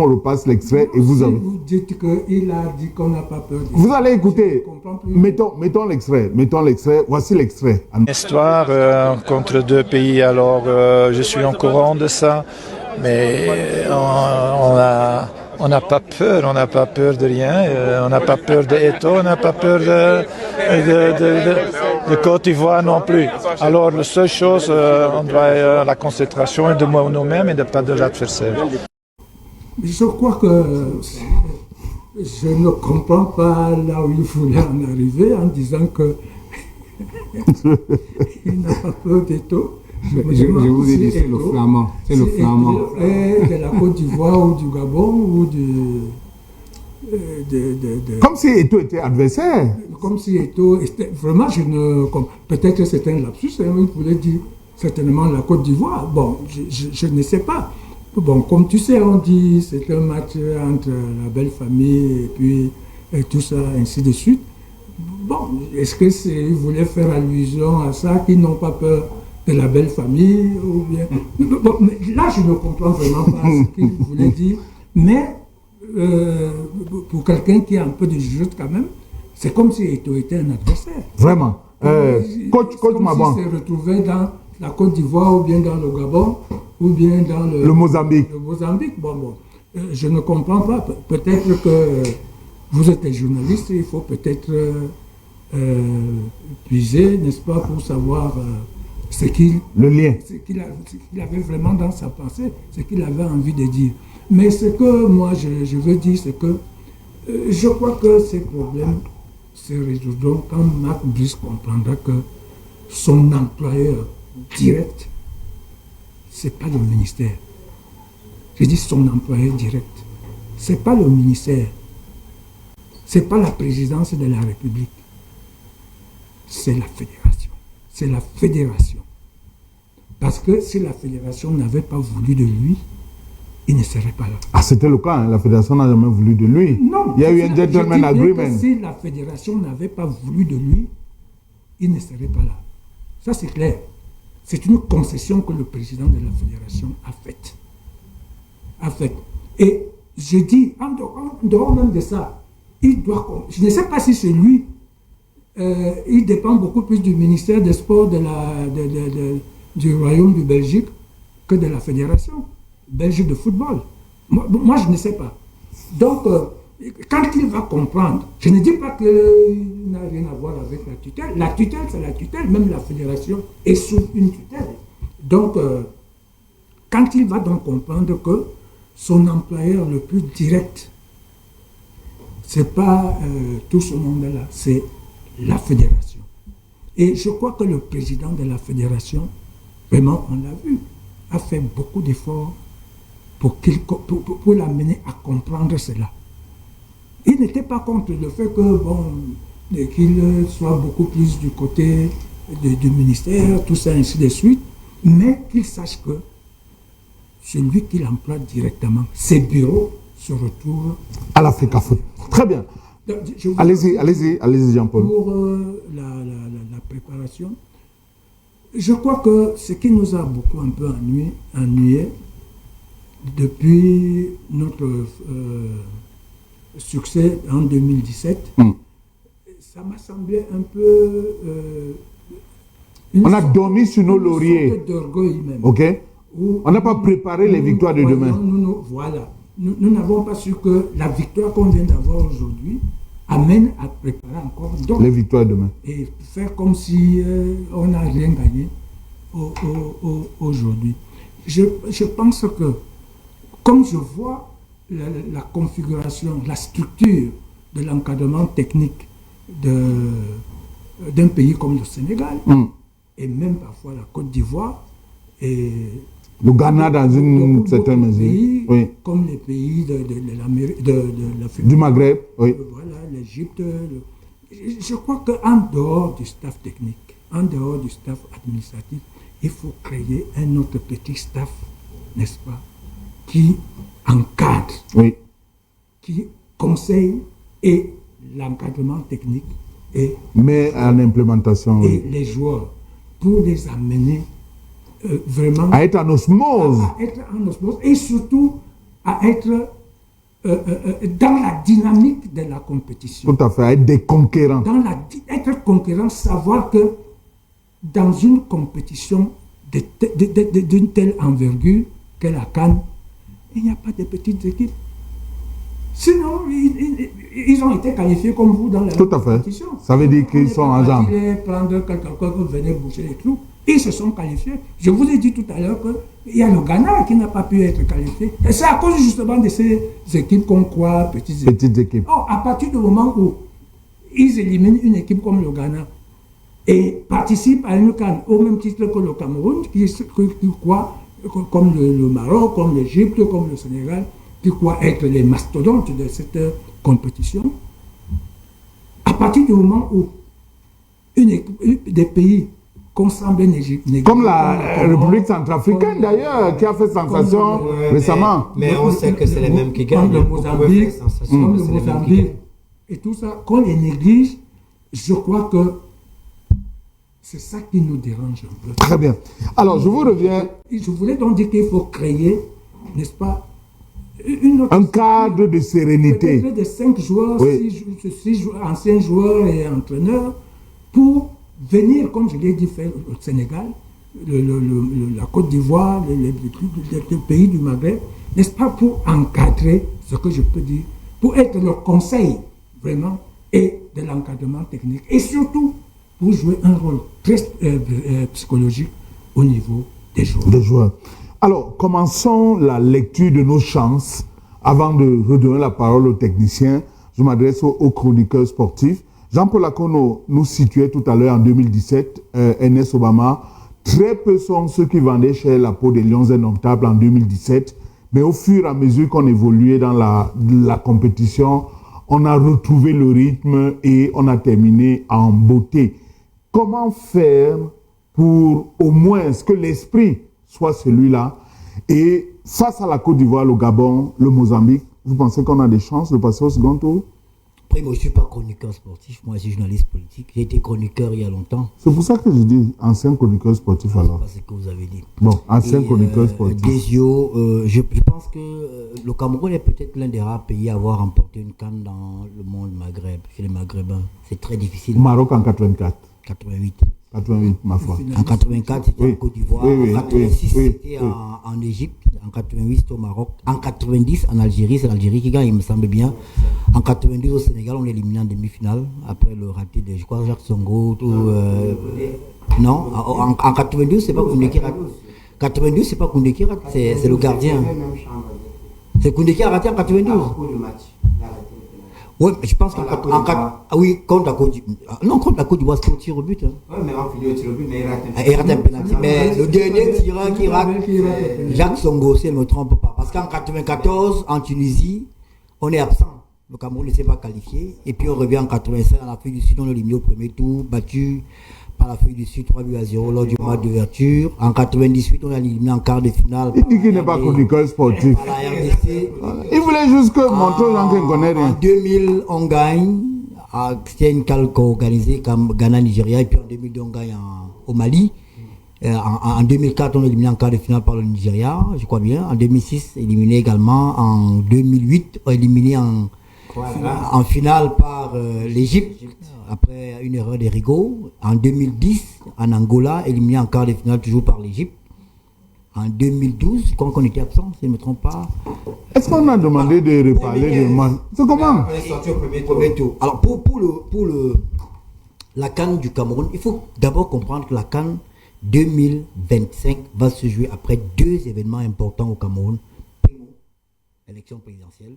repasse l'extrait et vous avez... Vous dites qu'il a dit qu'on n'a pas peur. Vous allez écouter, mettons l'extrait, voici l'extrait. Histoire contre deux pays, alors je suis au courant de ça, mais on n'a pas peur, de rien, on n'a pas peur de Eto'o, on n'a pas peur de Côte d'Ivoire non plus. Alors la seule chose, on doit la concentration est de nous-mêmes et de pas de l'adversaire. Je crois que je ne comprends pas là où il voulait en arriver en disant que il n'a pas peur d'Eto'o. Je vous ai dit, c'est le flamand. C'est le flamand. De la Côte d'Ivoire ou du Gabon ou Comme si Eto'o était adversaire. Comme si Eto'o était... Vraiment, peut-être que c'était un lapsus, il voulait dire certainement la Côte d'Ivoire. Bon, je ne sais pas. Bon, comme tu sais, on dit c'est un match entre la belle famille et puis tout ça, ainsi de suite. Bon, est-ce que il voulait faire allusion à ça, qu'ils n'ont pas peur de la belle famille ou bien... Bon, mais là, je ne comprends vraiment pas ce qu'il voulait dire. Mais pour quelqu'un qui a un peu de jugeote quand même, c'est comme si Eto'o était un adversaire. Vraiment. Coach Mouabouan. S'il s'est retrouvé dans la Côte d'Ivoire ou bien dans le Gabon ou bien dans le Mozambique. Le Mozambique, bon. Je ne comprends pas. Peut-être que vous êtes un journaliste, il faut peut-être puiser, n'est-ce pas, pour savoir ce qu'il avait vraiment dans sa pensée, ce qu'il avait envie de dire. Mais ce que moi je veux dire, c'est que je crois que ces problèmes se résoudront quand Marc Brice comprendra que son employeur direct, c'est pas le ministère. Je dis son employeur direct. C'est pas le ministère. C'est pas la présidence de la République. C'est la fédération. C'est la fédération. Parce que si la fédération n'avait pas voulu de lui, il ne serait pas là. Ah, c'était le cas, hein? La fédération n'a jamais voulu de lui. Non. Il y a eu un gentleman agreement. Si la fédération n'avait pas voulu de lui, il ne serait pas là. Ça, c'est clair. C'est une concession que le président de la fédération a faite. Et je dis, en dehors même de ça, il doit... Je ne sais pas si c'est lui, il dépend beaucoup plus du ministère des Sports du Royaume de Belgique que de la fédération belge de football. Moi, je ne sais pas. Donc, quand il va comprendre, je ne dis pas qu'il n'a rien à voir avec la tutelle. La tutelle, c'est la tutelle. Même la fédération est sous une tutelle. Donc, quand il va donc comprendre que son employeur le plus direct, c'est pas tout ce monde-là, c'est la fédération. Et je crois que le président de la fédération, vraiment, on l'a vu, a fait beaucoup d'efforts pour l'amener à comprendre cela. Il n'était pas contre le fait que, bon, qu'il soit beaucoup plus du côté du ministère, tout ça, ainsi de suite, mais qu'il sache que celui qui l'emploie directement, ses bureaux se retrouvent à l'Africa Foot. Très bien. Allez-y, Jean-Paul. Pour la préparation, je crois que ce qui nous a beaucoup un peu ennuyé depuis notre succès en 2017, ça m'a semblé un peu... on a dormi sur nos lauriers. Une sorte d'orgueil même. Ok. On n'a pas préparé les victoires de demain. Voilà. Nous n'avons pas su que la victoire qu'on vient d'avoir aujourd'hui amène à préparer encore d'autres. Les victoires de demain. Et faire comme si on n'a rien gagné aujourd'hui. Je pense que, comme je vois la configuration, la structure de l'encadrement technique d'un pays comme le Sénégal, et même parfois la Côte d'Ivoire, et le Ghana dans une certaine mesure, oui. Comme les pays de l'Afrique du Maghreb, oui. Voilà, l'Égypte. Je crois qu'en dehors du staff technique, en dehors du staff administratif, il faut créer un autre petit staff, n'est-ce pas, qui encadre, oui. Qui conseille et l'encadrement technique mais en implémentation, et les joueurs pour les amener vraiment à être en osmose. À être en osmose et surtout à être dans la dynamique de la compétition. Tout à fait, à être des conquérants. Être conquérant, savoir que dans une compétition d'une telle envergure que la CAN, il n'y a pas de petites équipes. Sinon, ils ont été qualifiés comme vous dans la compétition. Tout à fait. Ça veut dire qu'ils sont en jambes. Prendre quelqu'un qui venait boucher les trous. Ils se sont qualifiés. Je vous ai dit tout à l'heure qu'il y a le Ghana qui n'a pas pu être qualifié. Et c'est à cause justement de ces équipes qu'on croit petites équipes. Or, à partir du moment où ils éliminent une équipe comme le Ghana et participent à une CAN au même titre que le Cameroun, qui croit, comme le Maroc, comme l'Égypte, comme le Sénégal, qui croient être les mastodontes de cette compétition, à partir du moment où des pays comme la République centrafricaine d'ailleurs, qui a fait sensation récemment. Mais on sait que c'est les mêmes qui gagnent. Comme le Mozambique et tout ça, qu'on les néglige, je crois que c'est ça qui nous dérange un peu. Très bien. Alors, je vous reviens. Je voulais donc dire qu'il faut créer, n'est-ce pas, un cadre de sérénité. Peut-être de 5 joueurs, 6 anciens joueurs et entraîneurs pour venir, comme je l'ai dit, faire au Sénégal, la Côte d'Ivoire, les pays du Maghreb, n'est-ce pas, pour encadrer ce que je peux dire, pour être leur conseil, vraiment, et de l'encadrement technique. Et surtout, pour jouer un rôle très psychologique au niveau des joueurs. Alors, commençons la lecture de nos chances. Avant de redonner la parole aux techniciens, je m'adresse aux chroniqueurs sportifs. Jean-Paul Akono nous situait tout à l'heure en 2017, Ernest Obama. Très peu sont ceux qui vendaient cher la peau des Lions indomptables en 2017. Mais au fur et à mesure qu'on évoluait dans la compétition, on a retrouvé le rythme et on a terminé en beauté. Comment faire pour au moins que l'esprit soit celui-là? Et face à la Côte d'Ivoire, le Gabon, le Mozambique, vous pensez qu'on a des chances de passer au second tour? Après, moi, je ne suis pas chroniqueur sportif, moi, je suis journaliste politique. J'ai été chroniqueur il y a longtemps. C'est pour ça que je dis ancien chroniqueur sportif alors. C'est pas ce que vous avez dit. Bon, ancien chroniqueur sportif. Desio, je pense que le Cameroun est peut-être l'un des rares pays à avoir remporté une CAN dans le monde Maghreb, chez les Maghrébins. C'est très difficile. Maroc en 84. 88. 88, ma foi. En 84, c'était en Côte d'Ivoire. En 86, c'était en Égypte. En 88, c'était au Maroc. En 90, en Algérie, c'est l'Algérie qui gagne, il me semble bien. En 92, au Sénégal, on est éliminé en demi-finale. Après le raté de, je crois, Jacques Songo. Non, en 92, c'est pas Koundé qui rate. 92, c'est pas Koundé qui rate, c'est le gardien. C'est Koundé qui a raté en 92. Oui, je pense qu'en contre la Côte d'Ivoire. Non, contre la Côte d'Ivoire, c'était au tir au but. Oui, mais on finit au tir au but, mais il rate un penalty. Mais le dernier tireur qui rate, Jacques Songo, si elle ne me trompe pas. Parce qu'en 94, en Tunisie, on est absent. Le Cameroun ne s'est pas qualifié. Et puis on revient en 85 à l'Afrique du Sud, on est éliminé au premier tour, battu par l'Afrique du Sud 3-0 lors du match d'ouverture. En 98, on est éliminé en quart de finale. Il dit qu'il n'est pas chroniqueur sportif. Il voulait juste que montrer aux gens qu'il ne connaît rien. En 2000, on gagne. C'était une calque organisée comme Ghana-Nigeria. Et puis en 2002, on gagne au Mali. En 2004, on est éliminé en quart de finale par le Nigeria, je crois bien. En 2006, éliminé également. En 2008, on est éliminé en finale par l'Égypte, après une erreur de Rigaud. En 2010, en Angola, éliminé en quart de finale toujours par l'Égypte. En 2012, quand on était absent, si je ne me trompe pas. Est-ce qu'on a demandé de reparler de man? C'est comment? On est sorti au premier tour. Alors, pour la CAN du Cameroun, il faut d'abord comprendre que la CAN 2025 va se jouer après deux événements importants au Cameroun. Primo, l'élection présidentielle.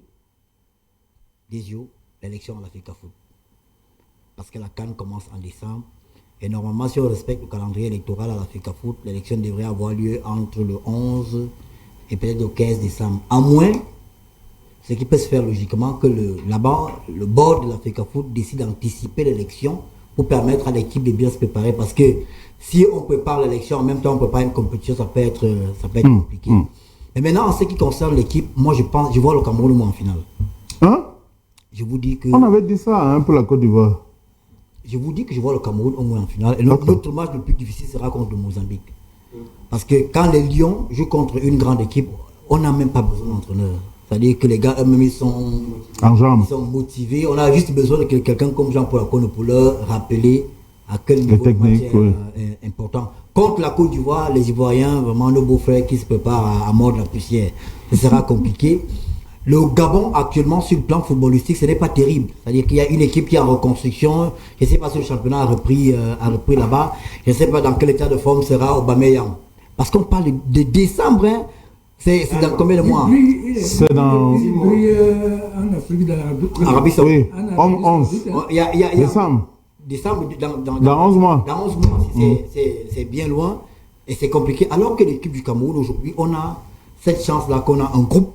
Deuxièmement, l'élection à l'Africafoot. Parce que la CAN commence en décembre. Et normalement, si on respecte le calendrier électoral à l'Africafoot, l'élection devrait avoir lieu entre le 11 et peut-être le 15 décembre. À moins, ce qui peut se faire logiquement, que là-bas, le board de l'Africafoot décide d'anticiper l'élection pour permettre à l'équipe de bien se préparer. Parce que si on prépare l'élection, en même temps on prépare une compétition, ça peut être compliqué. Mais maintenant, en ce qui concerne l'équipe, moi je vois le Cameroun au moins en finale. Hein? Je vous dis que... On avait dit ça pour la Côte d'Ivoire. Je vous dis que je vois le Cameroun au moins en finale. Et notre match le plus difficile sera contre le Mozambique. Parce que quand les Lions jouent contre une grande équipe, on n'a même pas besoin d'entraîneur. C'est-à-dire que les gars eux-mêmes ils sont motivés. On a juste besoin de quelqu'un comme Jean-Paul Akone pour leur rappeler à quel niveau le match est important. Contre la Côte d'Ivoire, les Ivoiriens, vraiment nos beaux-frères qui se préparent à mordre la poussière, ce sera compliqué. Le Gabon, actuellement, sur le plan footballistique, ce n'est pas terrible. C'est-à-dire qu'il y a une équipe qui est en reconstruction. Je ne sais pas si le championnat a repris là-bas. Je ne sais pas dans quel état de forme sera Aubameyang. Parce qu'on parle de décembre, hein. C'est dans combien de mois? C'est dans... en Afrique, dans Arabie Saoudite. Oui, 11 décembre. Décembre, dans 11 mois. Dans 11 mois, c'est bien loin et c'est compliqué. Alors que l'équipe du Cameroun, aujourd'hui, on a cette chance-là qu'on a un groupe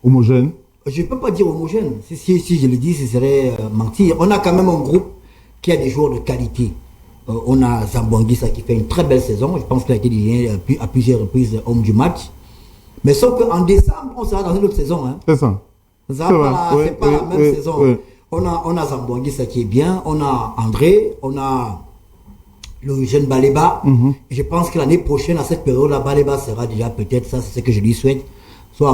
homogène. Je ne peux pas dire homogène. Si je le dis, ce serait mentir. On a quand même un groupe qui a des joueurs de qualité. On a Zambouanguissa qui fait une très belle saison. Je pense qu'il a été désigné à plusieurs reprises homme du match. Mais sauf qu'en décembre, on sera dans une autre saison. Hein. C'est ça. C'est pas la même saison. Oui. On a Zambouanguissa qui est bien. On a André. On a le jeune Baleba. Et je pense que l'année prochaine, à cette période-là, Baleba sera déjà peut-être, ça c'est ce que je lui souhaite, soit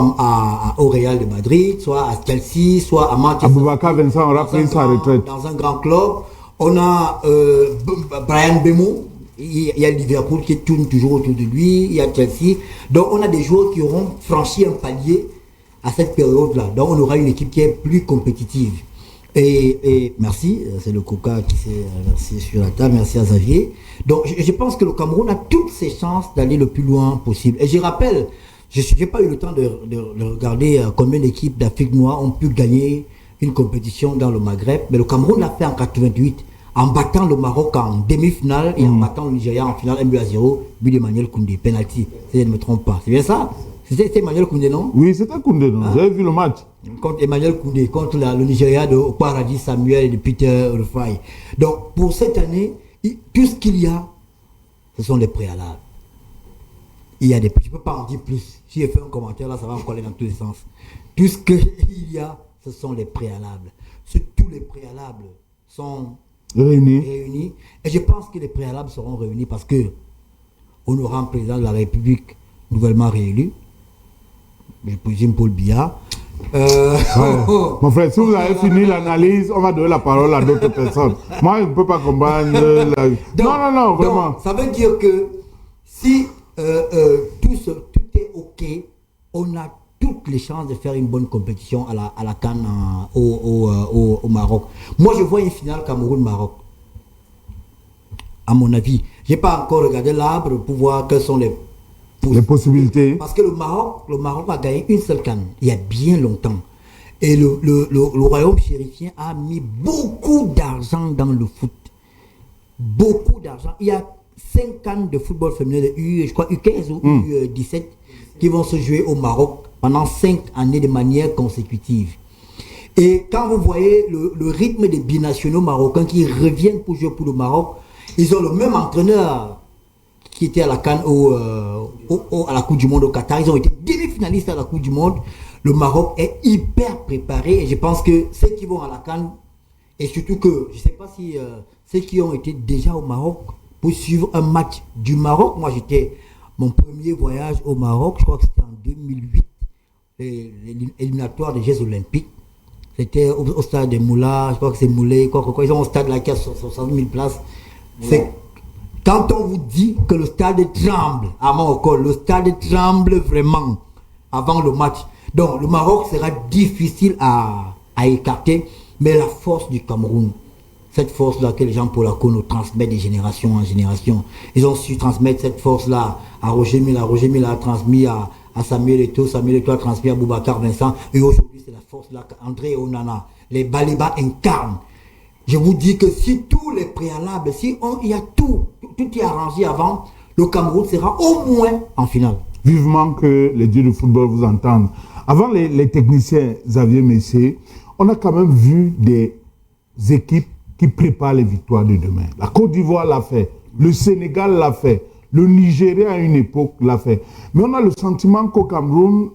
au Real de Madrid, soit à Chelsea, soit à Manchester. Aboubakar Vincent aura pris sa retraite. Dans un grand club. On a Brian Bemo. Il y a Liverpool qui tourne toujours autour de lui. Il y a Chelsea. Donc on a des joueurs qui auront franchi un palier à cette période-là. Donc on aura une équipe qui est plus compétitive. Et merci, c'est le Coca qui s'est versé sur la table. Merci à Xavier. Donc je pense que le Cameroun a toutes ses chances d'aller le plus loin possible. Et je rappelle, je n'ai pas eu le temps de regarder combien d'équipes d'Afrique noire ont pu gagner une compétition dans le Maghreb. Mais le Cameroun l'a fait en 88, en battant le Maroc en demi-finale et en battant le Nigeria en finale 1-0, but d'Emmanuel Koundé, penalty, si je ne me trompe pas. C'est bien ça? C'était Emmanuel Koundé, non? Oui, c'était Koundé, non? J'avais vu le match. Contre Emmanuel Koundé, contre le Nigeria de Paradis Samuel et de Peter Rufai. Donc, pour cette année, tout ce qu'il y a, ce sont les préalables. Il y a des... Je ne peux pas en dire plus. Si je fais un commentaire, là, ça va encore aller dans tous les sens. Tout ce qu'il y a, ce sont les préalables. Tous les préalables sont réunis. Et je pense que les préalables seront réunis parce que on aura un président de la République nouvellement réélu. Je présume Paul Biya. Mon frère, si vous avez fini l'analyse, on va donner la parole à d'autres personnes. Moi, je ne peux pas comprendre. Non, vraiment. Donc, ça veut dire que si tout est OK, on a toutes les chances de faire une bonne compétition à la CAN au Maroc. Moi, je vois une finale Cameroun-Maroc. À mon avis, je n'ai pas encore regardé l'arbre pour voir quelles sont les possibilités. Parce que le Maroc a gagné une seule CAN il y a bien longtemps. Et le royaume chérifien a mis beaucoup d'argent dans le foot. Beaucoup d'argent. Il y a 5 CAN de football féminin, je crois U15 ou U17, qui vont se jouer au Maroc pendant 5 années de manière consécutive. Et quand vous voyez le rythme des binationaux marocains qui reviennent pour jouer pour le Maroc, ils ont le même entraîneur qui était à la CAN à la Coupe du Monde au Qatar. Ils ont été demi-finalistes à la Coupe du Monde. Le Maroc est hyper préparé et je pense que ceux qui vont à la CAN, et surtout que, je ne sais pas si ceux qui ont été déjà au Maroc pour suivre un match du Maroc, moi j'étais, mon premier voyage au Maroc, je crois que c'était en 2008, l'éliminatoire des Jeux Olympiques. C'était au stade des Moulins, je crois que c'est Moulay, quoi. Ils ont un stade là qui a 60 000 places. C'est quand on vous dit que le stade tremble à Morocco, le stade tremble vraiment avant le match. Donc le Maroc sera difficile à écarter, mais la force du Cameroun, cette force-là que les gens pour la nous transmettent de génération en génération, ils ont su transmettre cette force-là à Roger Mila. Roger Mila a transmis à Samuel Eto'o, Samuel Eto'o a transmis à Boubacar Vincent, et aujourd'hui c'est la force-là qu'André Onana, les Baliba incarnent. Je vous dis que si tous les préalables, il y a tout est arrangé avant, le Cameroun sera au moins en finale. Vivement que les dieux du football vous entendent. Avant les techniciens Xavier Messé, on a quand même vu des équipes qui préparent les victoires de demain. La Côte d'Ivoire l'a fait, le Sénégal l'a fait, le Nigeria à une époque l'a fait. Mais on a le sentiment qu'au Cameroun,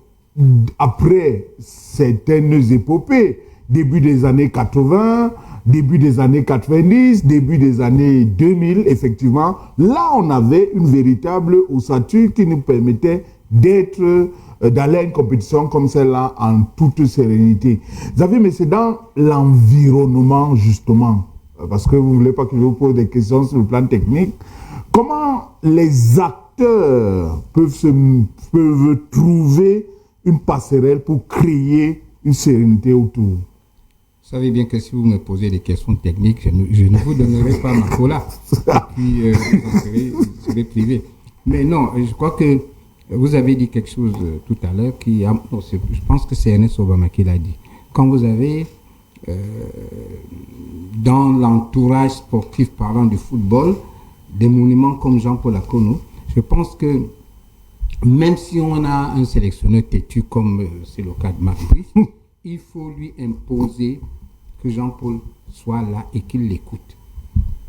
après certaines épopées, début des années 80, début des années 90, début des années 2000, effectivement, là on avait une véritable ossature qui nous permettait d'aller à une compétition comme celle-là en toute sérénité. Xavier, mais c'est dans l'environnement justement, parce que vous ne voulez pas que je vous pose des questions sur le plan technique, comment les acteurs peuvent trouver une passerelle pour créer une sérénité autour? Vous savez bien que si vous me posez des questions techniques, je ne vous donnerai pas ma cola. Et puis, je serai privé. Mais non, je crois que vous avez dit quelque chose tout à l'heure je pense que c'est Ernest Obama qui l'a dit. Quand vous avez dans l'entourage sportif parlant du football, des monuments comme Jean-Paul Akono, je pense que même si on a un sélectionneur têtu comme c'est le cas de Marc Brice, il faut lui imposer que Jean-Paul soit là et qu'il l'écoute.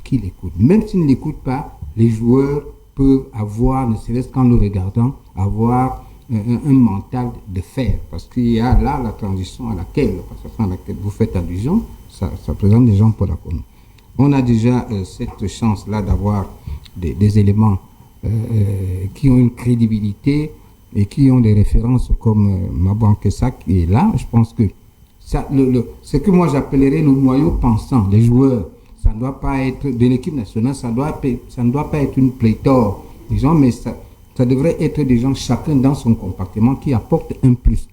Qu'il écoute. Même s'il ne l'écoute pas, les joueurs peuvent avoir, ne serait-ce qu'en le regardant, avoir un mental de fer. Parce qu'il y a là la transition à laquelle vous faites allusion, ça présente des gens pour la commune. On a déjà cette chance-là d'avoir des éléments qui ont une crédibilité et qui ont des références comme Mabouan Kessa qui est là. Je pense que ce que moi j'appellerais le noyau pensant, les joueurs, ça ne doit pas être de l'équipe nationale, ça ne doit pas être une pléthore des gens, mais ça devrait être des gens, chacun dans son compartiment, qui apportent un plus.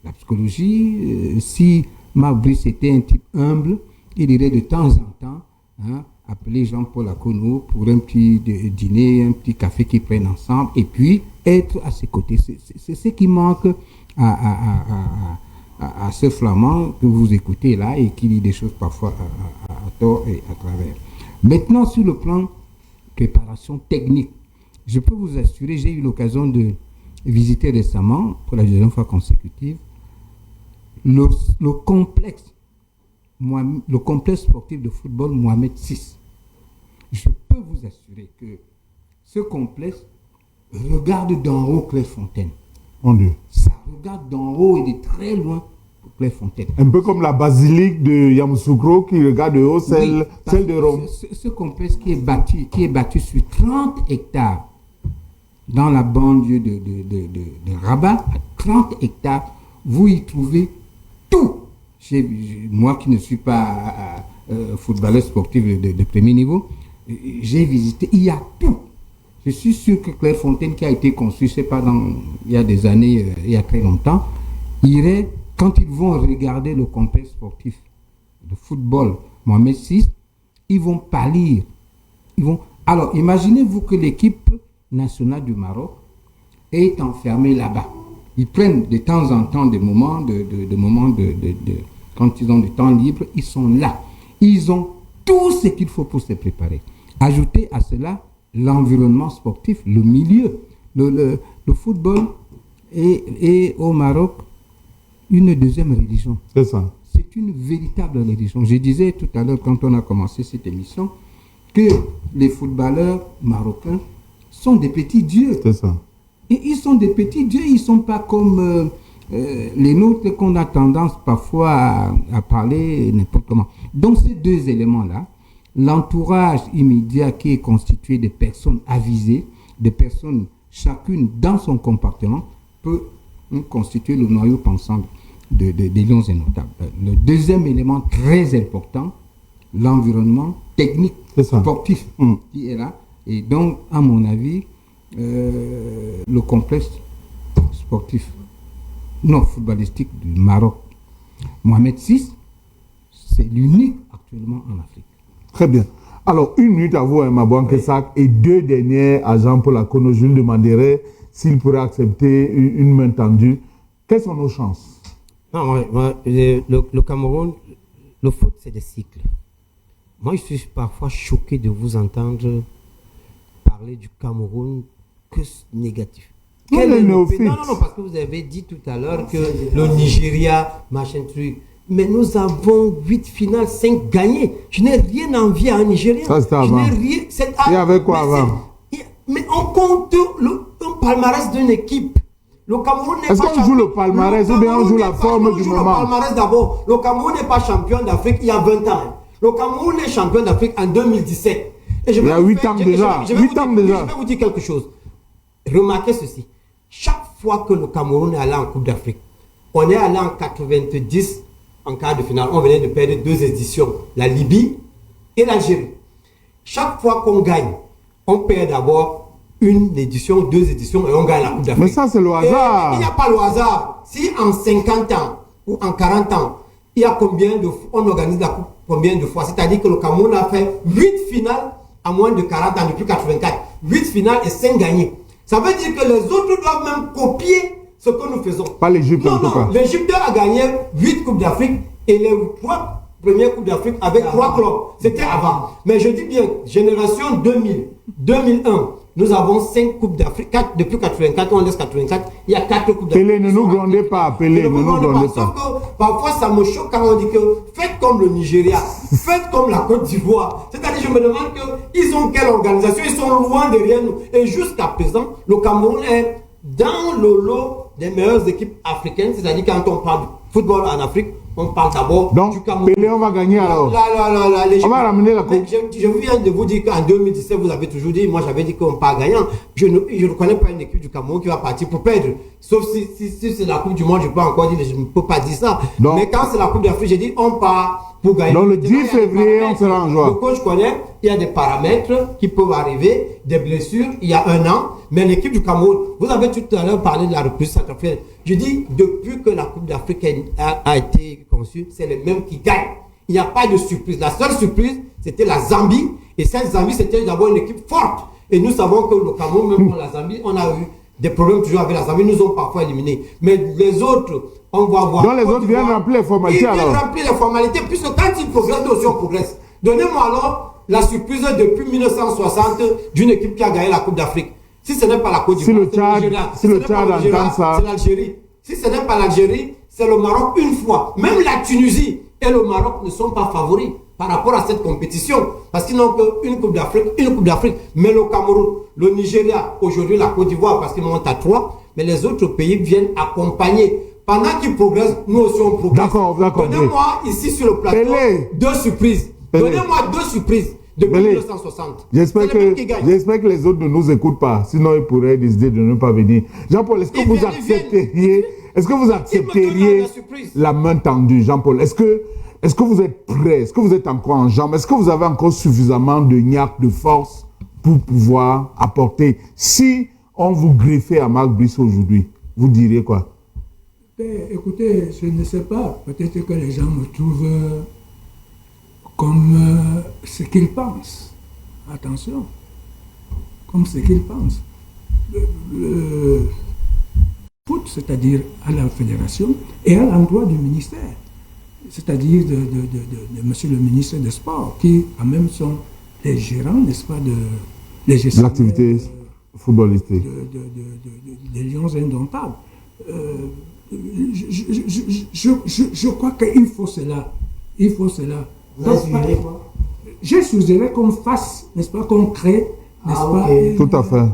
La psychologie, si Marc Brice était un type humble, il irait de temps en temps appeler Jean-Paul Akono pour un petit dîner, un petit café qu'ils prennent ensemble, et puis être à ses côtés. C'est ce qui manque à ce flamand que vous écoutez là et qui dit des choses parfois à tort et à travers. Maintenant, sur le plan préparation technique, je peux vous assurer, j'ai eu l'occasion de visiter récemment, pour la deuxième fois consécutive, le complexe sportif de football Mohamed VI. Je peux vous assurer que ce complexe regarde d'en haut Clairefontaine. Mon Dieu. Ça regarde d'en haut et de très loin Clairefontaine. Un peu comme la basilique de Yamoussoukro qui regarde de haut celle de Rome. Ce complexe qui est bâti sur 30 hectares dans la banlieue de Rabat, à 30 hectares, vous y trouvez tout. Moi qui ne suis pas footballeur sportif de premier niveau, j'ai visité, il y a tout. Je suis sûr que Clairefontaine, qui a été construit, je ne sais pas, il y a des années, il y a très longtemps, quand ils vont regarder le complexe sportif de football Mohamed VI, ils vont pâlir. Alors, imaginez-vous que l'équipe nationale du Maroc est enfermée là-bas. Ils prennent de temps en temps des moments quand ils ont du temps libre, ils sont là. Ils ont tout ce qu'il faut pour se préparer. Ajoutez à cela l'environnement sportif, le milieu. Le football est au Maroc une deuxième religion. C'est ça. c'est une véritable religion. Je disais tout à l'heure, quand on a commencé cette émission, que les footballeurs marocains sont des petits dieux. C'est ça. Et ils sont des petits dieux, ils ne sont pas comme les nôtres qu'on a tendance parfois à parler n'importe comment. Donc ces deux éléments-là, l'entourage immédiat qui est constitué de personnes avisées, des personnes chacune dans son comportement, peut constituer le noyau pensant des lions indomptables. Le deuxième élément très important, l'environnement technique, sportif qui est là. Et donc, à mon avis, le complexe sportif footballistique du Maroc, Mohamed VI, c'est l'unique actuellement en Afrique. Très bien. Alors, 1 minute à vous, Mabouan Kesak, et 2 derniers à Jean-Paul Akono. Je lui demanderai s'il pourrait accepter une main tendue. Quelles sont nos chances? Non, le Cameroun, le foot, c'est des cycles. Moi, je suis parfois choqué de vous entendre parler du Cameroun que négatif. Non, parce que vous avez dit tout à l'heure que le Nigeria, machin truc. Mais nous avons 8 finales, 5 gagnés. Je n'ai rien envié à un Nigérien. Ça, c'était avant. Il y avait quoi avant? Mais on compte le palmarès d'une équipe. Le Cameroun n'est pas champion. Est-ce qu'on joue le palmarès ou bien on joue la forme du moment? Le palmarès d'abord. Le Cameroun n'est pas champion d'Afrique il y a 20 ans. Le Cameroun est champion d'Afrique en 2017. Et il y a 8 ans déjà. Je vais vous dire quelque chose. Remarquez ceci. Chaque fois que le Cameroun est allé en Coupe d'Afrique, on est allé en 90 en quart de finale. On venait de perdre 2 éditions, la Libye et l'Algérie. Chaque fois qu'on gagne, on perd d'abord une édition, 2 éditions et on gagne la Coupe d'Afrique. Mais ça, c'est le hasard. Il n'y a pas le hasard. Si en 50 ans ou en 40 ans, il y a on organise la Coupe combien de fois? C'est-à-dire que le Cameroun a fait 8 finales en moins de 40 ans depuis 84. 8 finales et 5 gagnés. Ça veut dire que les autres doivent même copier ce que nous faisons. Pas l'Égypte en tout cas. L'Égypte a gagné 8 Coupes d'Afrique et les 3 premières Coupes d'Afrique avec 3 clubs. C'était avant. Mais je dis bien, génération 2000, 2001, nous avons 5 Coupes d'Afrique. Depuis 84, on laisse 84, il y a 4 Coupes d'Afrique. Pelé, ne nous grondez pas. Pelé, ne nous grondez pas. Sauf que parfois, ça me choque quand on dit que faites comme le Nigeria, faites comme la Côte d'Ivoire. C'est-à-dire, je me demande qu'ils ont quelle organisation, ils sont loin derrière nous. Et jusqu'à présent, le Cameroun est dans le lot des meilleures équipes africaines. C'est-à-dire, quand on parle de football en Afrique, on parle d'abord du Cameroun. Pelé, on va gagner alors. On va ramener la coupe. Je viens de vous dire qu'en 2017, vous avez toujours dit, moi j'avais dit qu'on part gagnant. Je ne connais pas une équipe du Cameroun qui va partir pour perdre. Sauf si c'est la Coupe du Monde, je peux encore dire, je ne peux pas dire ça. Donc, mais quand c'est la Coupe d'Afrique, j'ai dit, on part pour gagner. Donc le 10 février, on sera en joie. Le coach connaît, il y a des paramètres qui peuvent arriver, des blessures, il y a 1 an. Mais l'équipe du Cameroun, vous avez tout à l'heure parlé de la reprise centrafricaine. Je dis, depuis que la Coupe d'Afrique a été conçue, c'est les mêmes qui gagnent. Il n'y a pas de surprise. La seule surprise, c'était la Zambie. Et cette Zambie, c'était d'abord une équipe forte. Et nous savons que le Cameroun, même pour la Zambie, on a eu des problèmes toujours avec la Zambie. Ils nous ont parfois éliminés. Mais les autres, on va voir. Donc les autres viennent remplir les formalités alors. Ils viennent remplir les formalités, puisque quand ils progressent, nous aussi on progresse. Donnez-moi alors la surprise depuis 1960 d'une équipe qui a gagné la Coupe d'Afrique. Si ce n'est pas la Côte d'Ivoire, si le Tchad entend ça, c'est l'Algérie. Si ce n'est pas l'Algérie, c'est le Maroc une fois. Même la Tunisie et le Maroc ne sont pas favoris par rapport à cette compétition. Parce qu'ils n'ont qu'une Coupe d'Afrique, Mais le Cameroun, le Nigeria, aujourd'hui la Côte d'Ivoire, parce qu'ils montent à 3, mais les autres pays viennent accompagner. Pendant qu'ils progressent, nous aussi on progresse. D'accord. Donnez-moi ici sur le plateau 2 surprises. Donnez-moi 2 surprises. Depuis 1960. J'espère que les autres ne nous écoutent pas. Sinon, ils pourraient décider de ne pas venir. Jean-Paul, est-ce que vous accepteriez la main tendue, Jean-Paul? Est-ce que vous êtes prêt? Est-ce que vous êtes encore en jambes? Est-ce que vous avez encore suffisamment de niaque, de force pour pouvoir apporter? Si on vous greffait à Marc Brice aujourd'hui, vous diriez quoi? Écoutez, je ne sais pas. Peut-être que les gens me trouvent comme ce qu'ils pensent. Attention, comme ce qu'ils pensent. Le foot, c'est-à-dire à la fédération et à l'endroit du ministère, c'est-à-dire de monsieur le ministre des Sports, qui en même sont les gérants, n'est-ce pas, de l'activité footballistique. Des Lions indomptables. Je crois qu'il faut cela. Il faut cela. Vous avez suggéré quoi? J'ai suggéré qu'on fasse, n'est-ce pas, qu'on crée, n'est-ce pas? Tout à fait.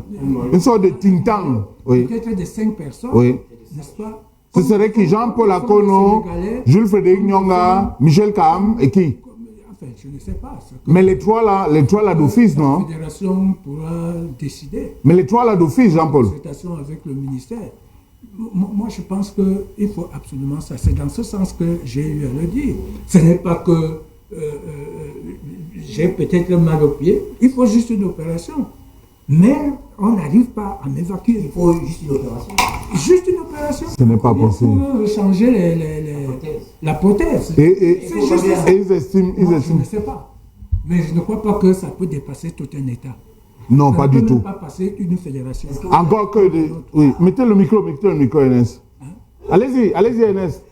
Une sorte de think tank. Oui. Peut-être de 5 personnes, Oui. n'est-ce pas? Ce serait qui? Jean-Paul Akono, Jules Frédéric Nyonga, Michel Kaham et qui? Enfin, je ne sais pas. Mais les trois là d'office, non? La fédération pourra décider. Mais les trois là d'office, Jean-Paul. Consultation avec le ministère. Moi, je pense qu'il faut absolument ça. C'est dans ce sens que j'ai eu à le dire. Ce n'est pas que j'ai peut-être mal au pied. Il faut juste une opération. Mais on n'arrive pas à m'évacuer. Il faut juste une opération. Juste une opération. Ce n'est pas possible. Pour changer la prothèse. Et ils estiment. Je ne sais pas. Mais je ne crois pas que ça peut dépasser tout un État. Non, pas du tout. Ça ne peut pas passer une fédération. Encore que oui, mettez le micro, Ernest. Allez-y, Ernest.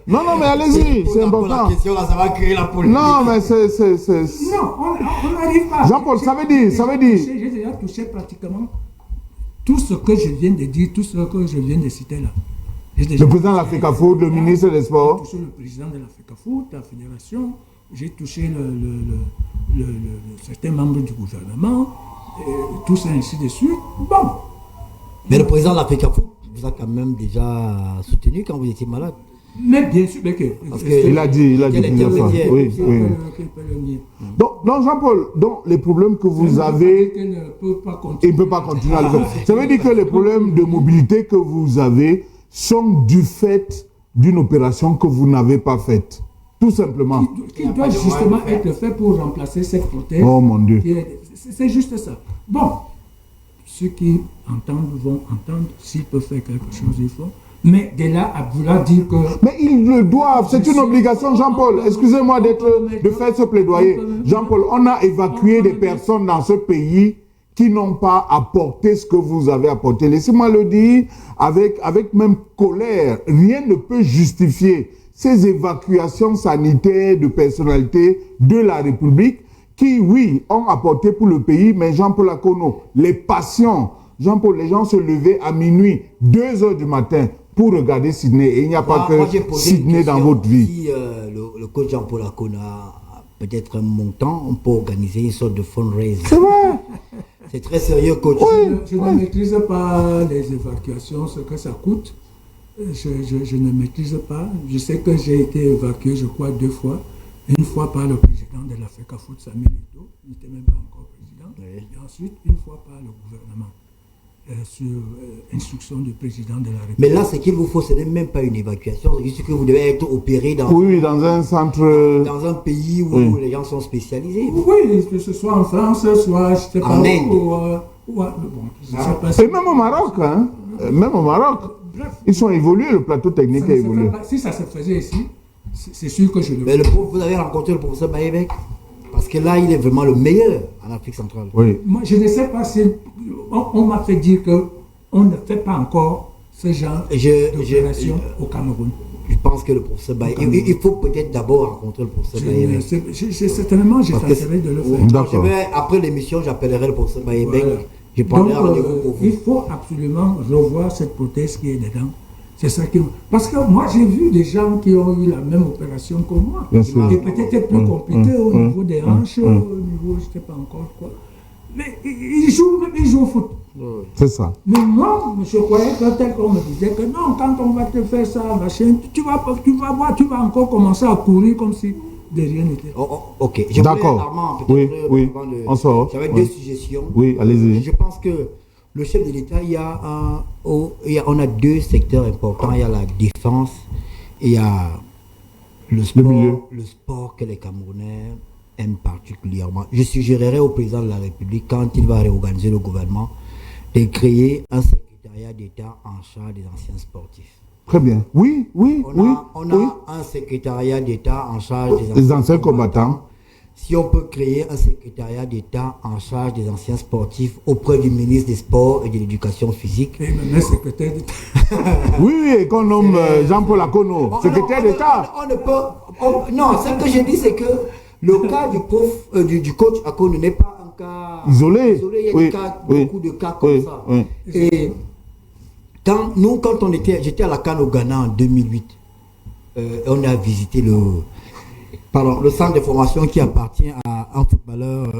Non, mais allez-y, c'est important. La question là, ça va créer la polémique. Non, mais c'est... Non, on n'arrive pas. Jean-Paul, ça veut dire. J'ai déjà touché pratiquement tout ce que je viens de dire, tout ce que je viens de citer là. Le président de l'Africa Foot, le ministre des Sports. J'ai touché le président de l'Africa Foot, la fédération. J'ai touché certains membres du gouvernement, tout ça ainsi de suite. Bon. Mais le président de l'Africa Foot vous a quand même déjà soutenu quand vous étiez malade. Mais bien sûr, mais il a dit plusieurs fois. Oui. Donc Jean-Paul, les problèmes que vous avez, il ne peut pas continuer à le faire. Ça veut dire que les problèmes de mobilité que vous avez sont du fait d'une opération que vous n'avez pas faite. Tout simplement. Qui doit justement être fait pour remplacer cette prothèse. Oh mon Dieu. C'est juste ça. Bon, ceux qui entendent vont entendre. S'ils peuvent faire quelque chose, ils font. Mais de là à vouloir dire que... Mais ils le doivent, c'est une obligation, Jean-Paul. Excusez-moi de faire ce plaidoyer. Jean-Paul, on a évacué des personnes dans ce pays qui n'ont pas apporté ce que vous avez apporté. Laissez-moi le dire avec même colère. Rien ne peut justifier ces évacuations sanitaires de personnalités de la République qui, oui, ont apporté pour le pays, mais Jean-Paul Akono, les passions, Jean-Paul, les gens se levaient à minuit, 2 heures du matin pour regarder Sydney. Et il n'y a pas que Sydney dans votre vie. Si le coach Jean-Paul Akono a peut-être un montant, on peut organiser une sorte de fundraise. C'est vrai. C'est très sérieux, coach. Oui, je ne maîtrise pas les évacuations, ce que ça coûte. Je ne maîtrise pas. Je sais que j'ai été évacué, je crois, 2 fois. Une fois par le président de l'Africa Foot, Samuel Eto'o, il n'était même pas encore président. Oui. Et ensuite, une fois par le gouvernement, sur instruction du président de la République. Mais là, ce qu'il vous faut, ce n'est même pas une évacuation, c'est juste que vous devez être opéré dans un centre... Dans un pays où les gens sont spécialisés. Oui, que ce soit en France, soit, je ne sais pas, en Inde. Bon, je sais pas si... Et même au Maroc, hein. Même au Maroc. Bref, ils sont évolués, le plateau technique a évolué. Si ça se faisait ici, c'est sûr que je le... Mais vous avez rencontré le professeur Baïbek? Parce que là, il est vraiment le meilleur en Afrique centrale. Oui. Moi, je ne sais pas si... On m'a fait dire qu'on ne fait pas encore ce genre d'opération au Cameroun. Je pense que le professeur Baïbek... Il faut peut-être d'abord rencontrer le professeur Baïbek. Certainement, j'essaierai de le faire. D'accord. Après l'émission, j'appellerai le professeur Baïbek. Voilà. Je prendrai rendez-vous pour vous. Il faut absolument revoir cette prothèse qui est dedans. C'est ça qui... Parce que moi, j'ai vu des gens qui ont eu la même opération que moi. Bien sûr. Qui peut-être plus compliqué au niveau des hanches, au niveau, je ne sais pas encore quoi. Mais ils jouent au foot. C'est ça. Mais moi, je croyais que tel qu'on me disait que non, quand on va te faire ça, machin, tu vas voir, tu vas encore commencer à courir comme si de rien n'était. Ok. D'accord. Oui. On sort. J'avais 2 suggestions. Oui, allez-y. Je pense que le chef de l'État, on a 2 secteurs importants. Il y a la défense et il y a le sport que les Camerounais aiment particulièrement. Je suggérerais au président de la République, quand il va réorganiser le gouvernement, de créer un secrétariat d'État en charge des anciens sportifs. Très bien. Oui. On a un secrétariat d'État en charge des anciens combattants. Si on peut créer un secrétariat d'État en charge des anciens sportifs auprès du ministre des Sports et de l'Éducation physique. Et même secrétaire d'État. Oui, qu'on nomme Jean-Paul Akono, secrétaire d'État. On ne peut... non, ce que je dis, c'est que le cas du coach Akono n'est pas un cas isolé. Il y a beaucoup de cas comme ça. Oui. Et quand j'étais à la CAN au Ghana en 2008, on a visité le centre de formation qui appartient à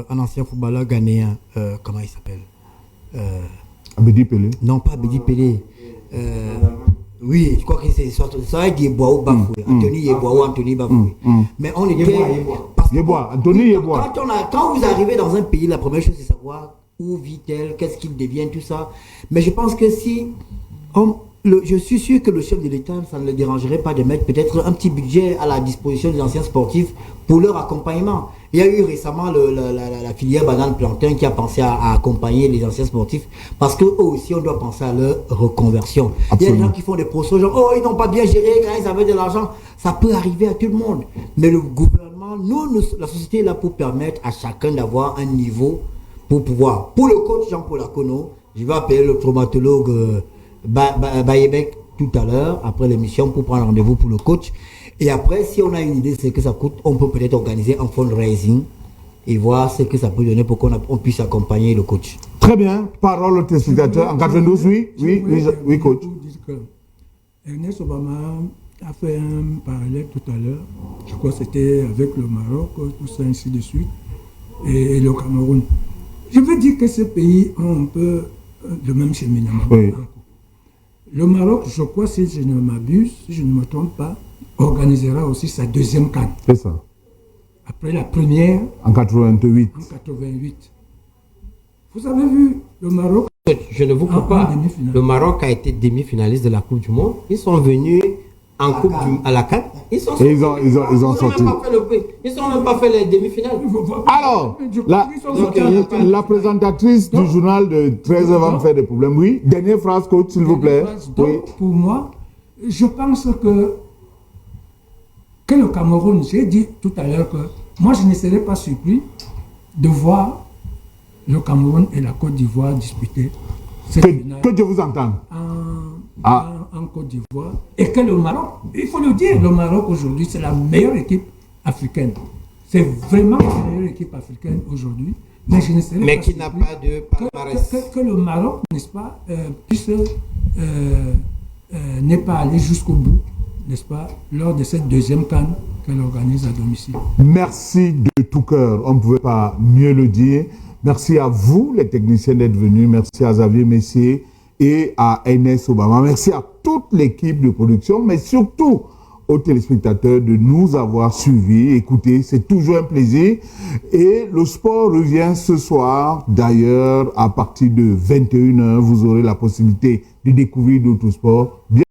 un ancien footballeur ghanéen. Comment il s'appelle? Abedi Pelé? Non, pas Abedi Pelé. Oui, je crois que c'est ça Yeboah ou Bafoué. Anthony Yeboah ou Anthony Bafoué. Mais on était... Anthony Yeboah. Quand vous arrivez dans un pays, la première chose c'est savoir où vit-elle, qu'est-ce qu'il devient, tout ça. Mais je pense que si... je suis sûr que le chef de l'État, ça ne le dérangerait pas de mettre peut-être un petit budget à la disposition des anciens sportifs pour leur accompagnement. Il y a eu récemment la filière banane-plantain qui a pensé à accompagner les anciens sportifs parce qu'eux aussi, on doit penser à leur reconversion. Absolument. Il y a des gens qui font des procès, genre, oh, ils n'ont pas bien géré quand ils avaient de l'argent. Ça peut arriver à tout le monde. Mais le gouvernement, la société est là pour permettre à chacun d'avoir un niveau pour pouvoir. Pour le coach Jean-Paul Akono, je vais appeler le traumatologue Bayebek tout à l'heure, après l'émission, pour prendre rendez-vous pour le coach. Et après, si on a une idée de ce que ça coûte, on peut peut-être organiser un fundraising et voir ce que ça peut donner pour qu'on puisse accompagner le coach. Très bien. Parole au téléspectateur. En 92, oui, coach. Ernest Obama a fait un parallèle tout à l'heure. Je crois que c'était avec le Maroc, tout ça, ainsi de suite, et le Cameroun. Je veux dire que ces pays ont un peu le même cheminement. Oui. Le Maroc, je crois, si je ne m'abuse, si je ne me trompe pas, organisera aussi sa deuxième CAN. C'est ça. Après la première. En 88. En 88. Vous avez vu le Maroc? Je ne vous coupe pas. Le Maroc a été demi-finaliste de la Coupe du Monde. Ils sont venus à la CAN. Ils ont sorti. Ils n'ont même pas fait les demi-finales. Alors, la présentatrice du journal de 13h va me faire des problèmes. Oui, dernière phrase, coach, s'il vous plaît. Donc, pour moi, je pense que le Cameroun, j'ai dit tout à l'heure que moi, je ne serais pas surpris de voir le Cameroun et la Côte d'Ivoire disputer cette finale. Que je vous entende. En Côte d'Ivoire. Et que le Maroc, il faut le dire, le Maroc aujourd'hui, c'est la meilleure équipe africaine. C'est vraiment la meilleure équipe africaine aujourd'hui. Mais je ne serais pas qui n'a pas de palmarès. Que le Maroc, n'est-ce pas, puisse n'est pas allé jusqu'au bout, n'est-ce pas, lors de cette deuxième CAN qu'elle organise à domicile. Merci de tout cœur, on ne pouvait pas mieux le dire. Merci à vous, les techniciens, d'être venus. Merci à Xavier Messier et à Ernest Obama. Merci à toute l'équipe de production, mais surtout aux téléspectateurs de nous avoir suivis, écoutés. C'est toujours un plaisir. Et le sport revient ce soir. D'ailleurs, à partir de 21h, vous aurez la possibilité de découvrir d'autres sports. Bien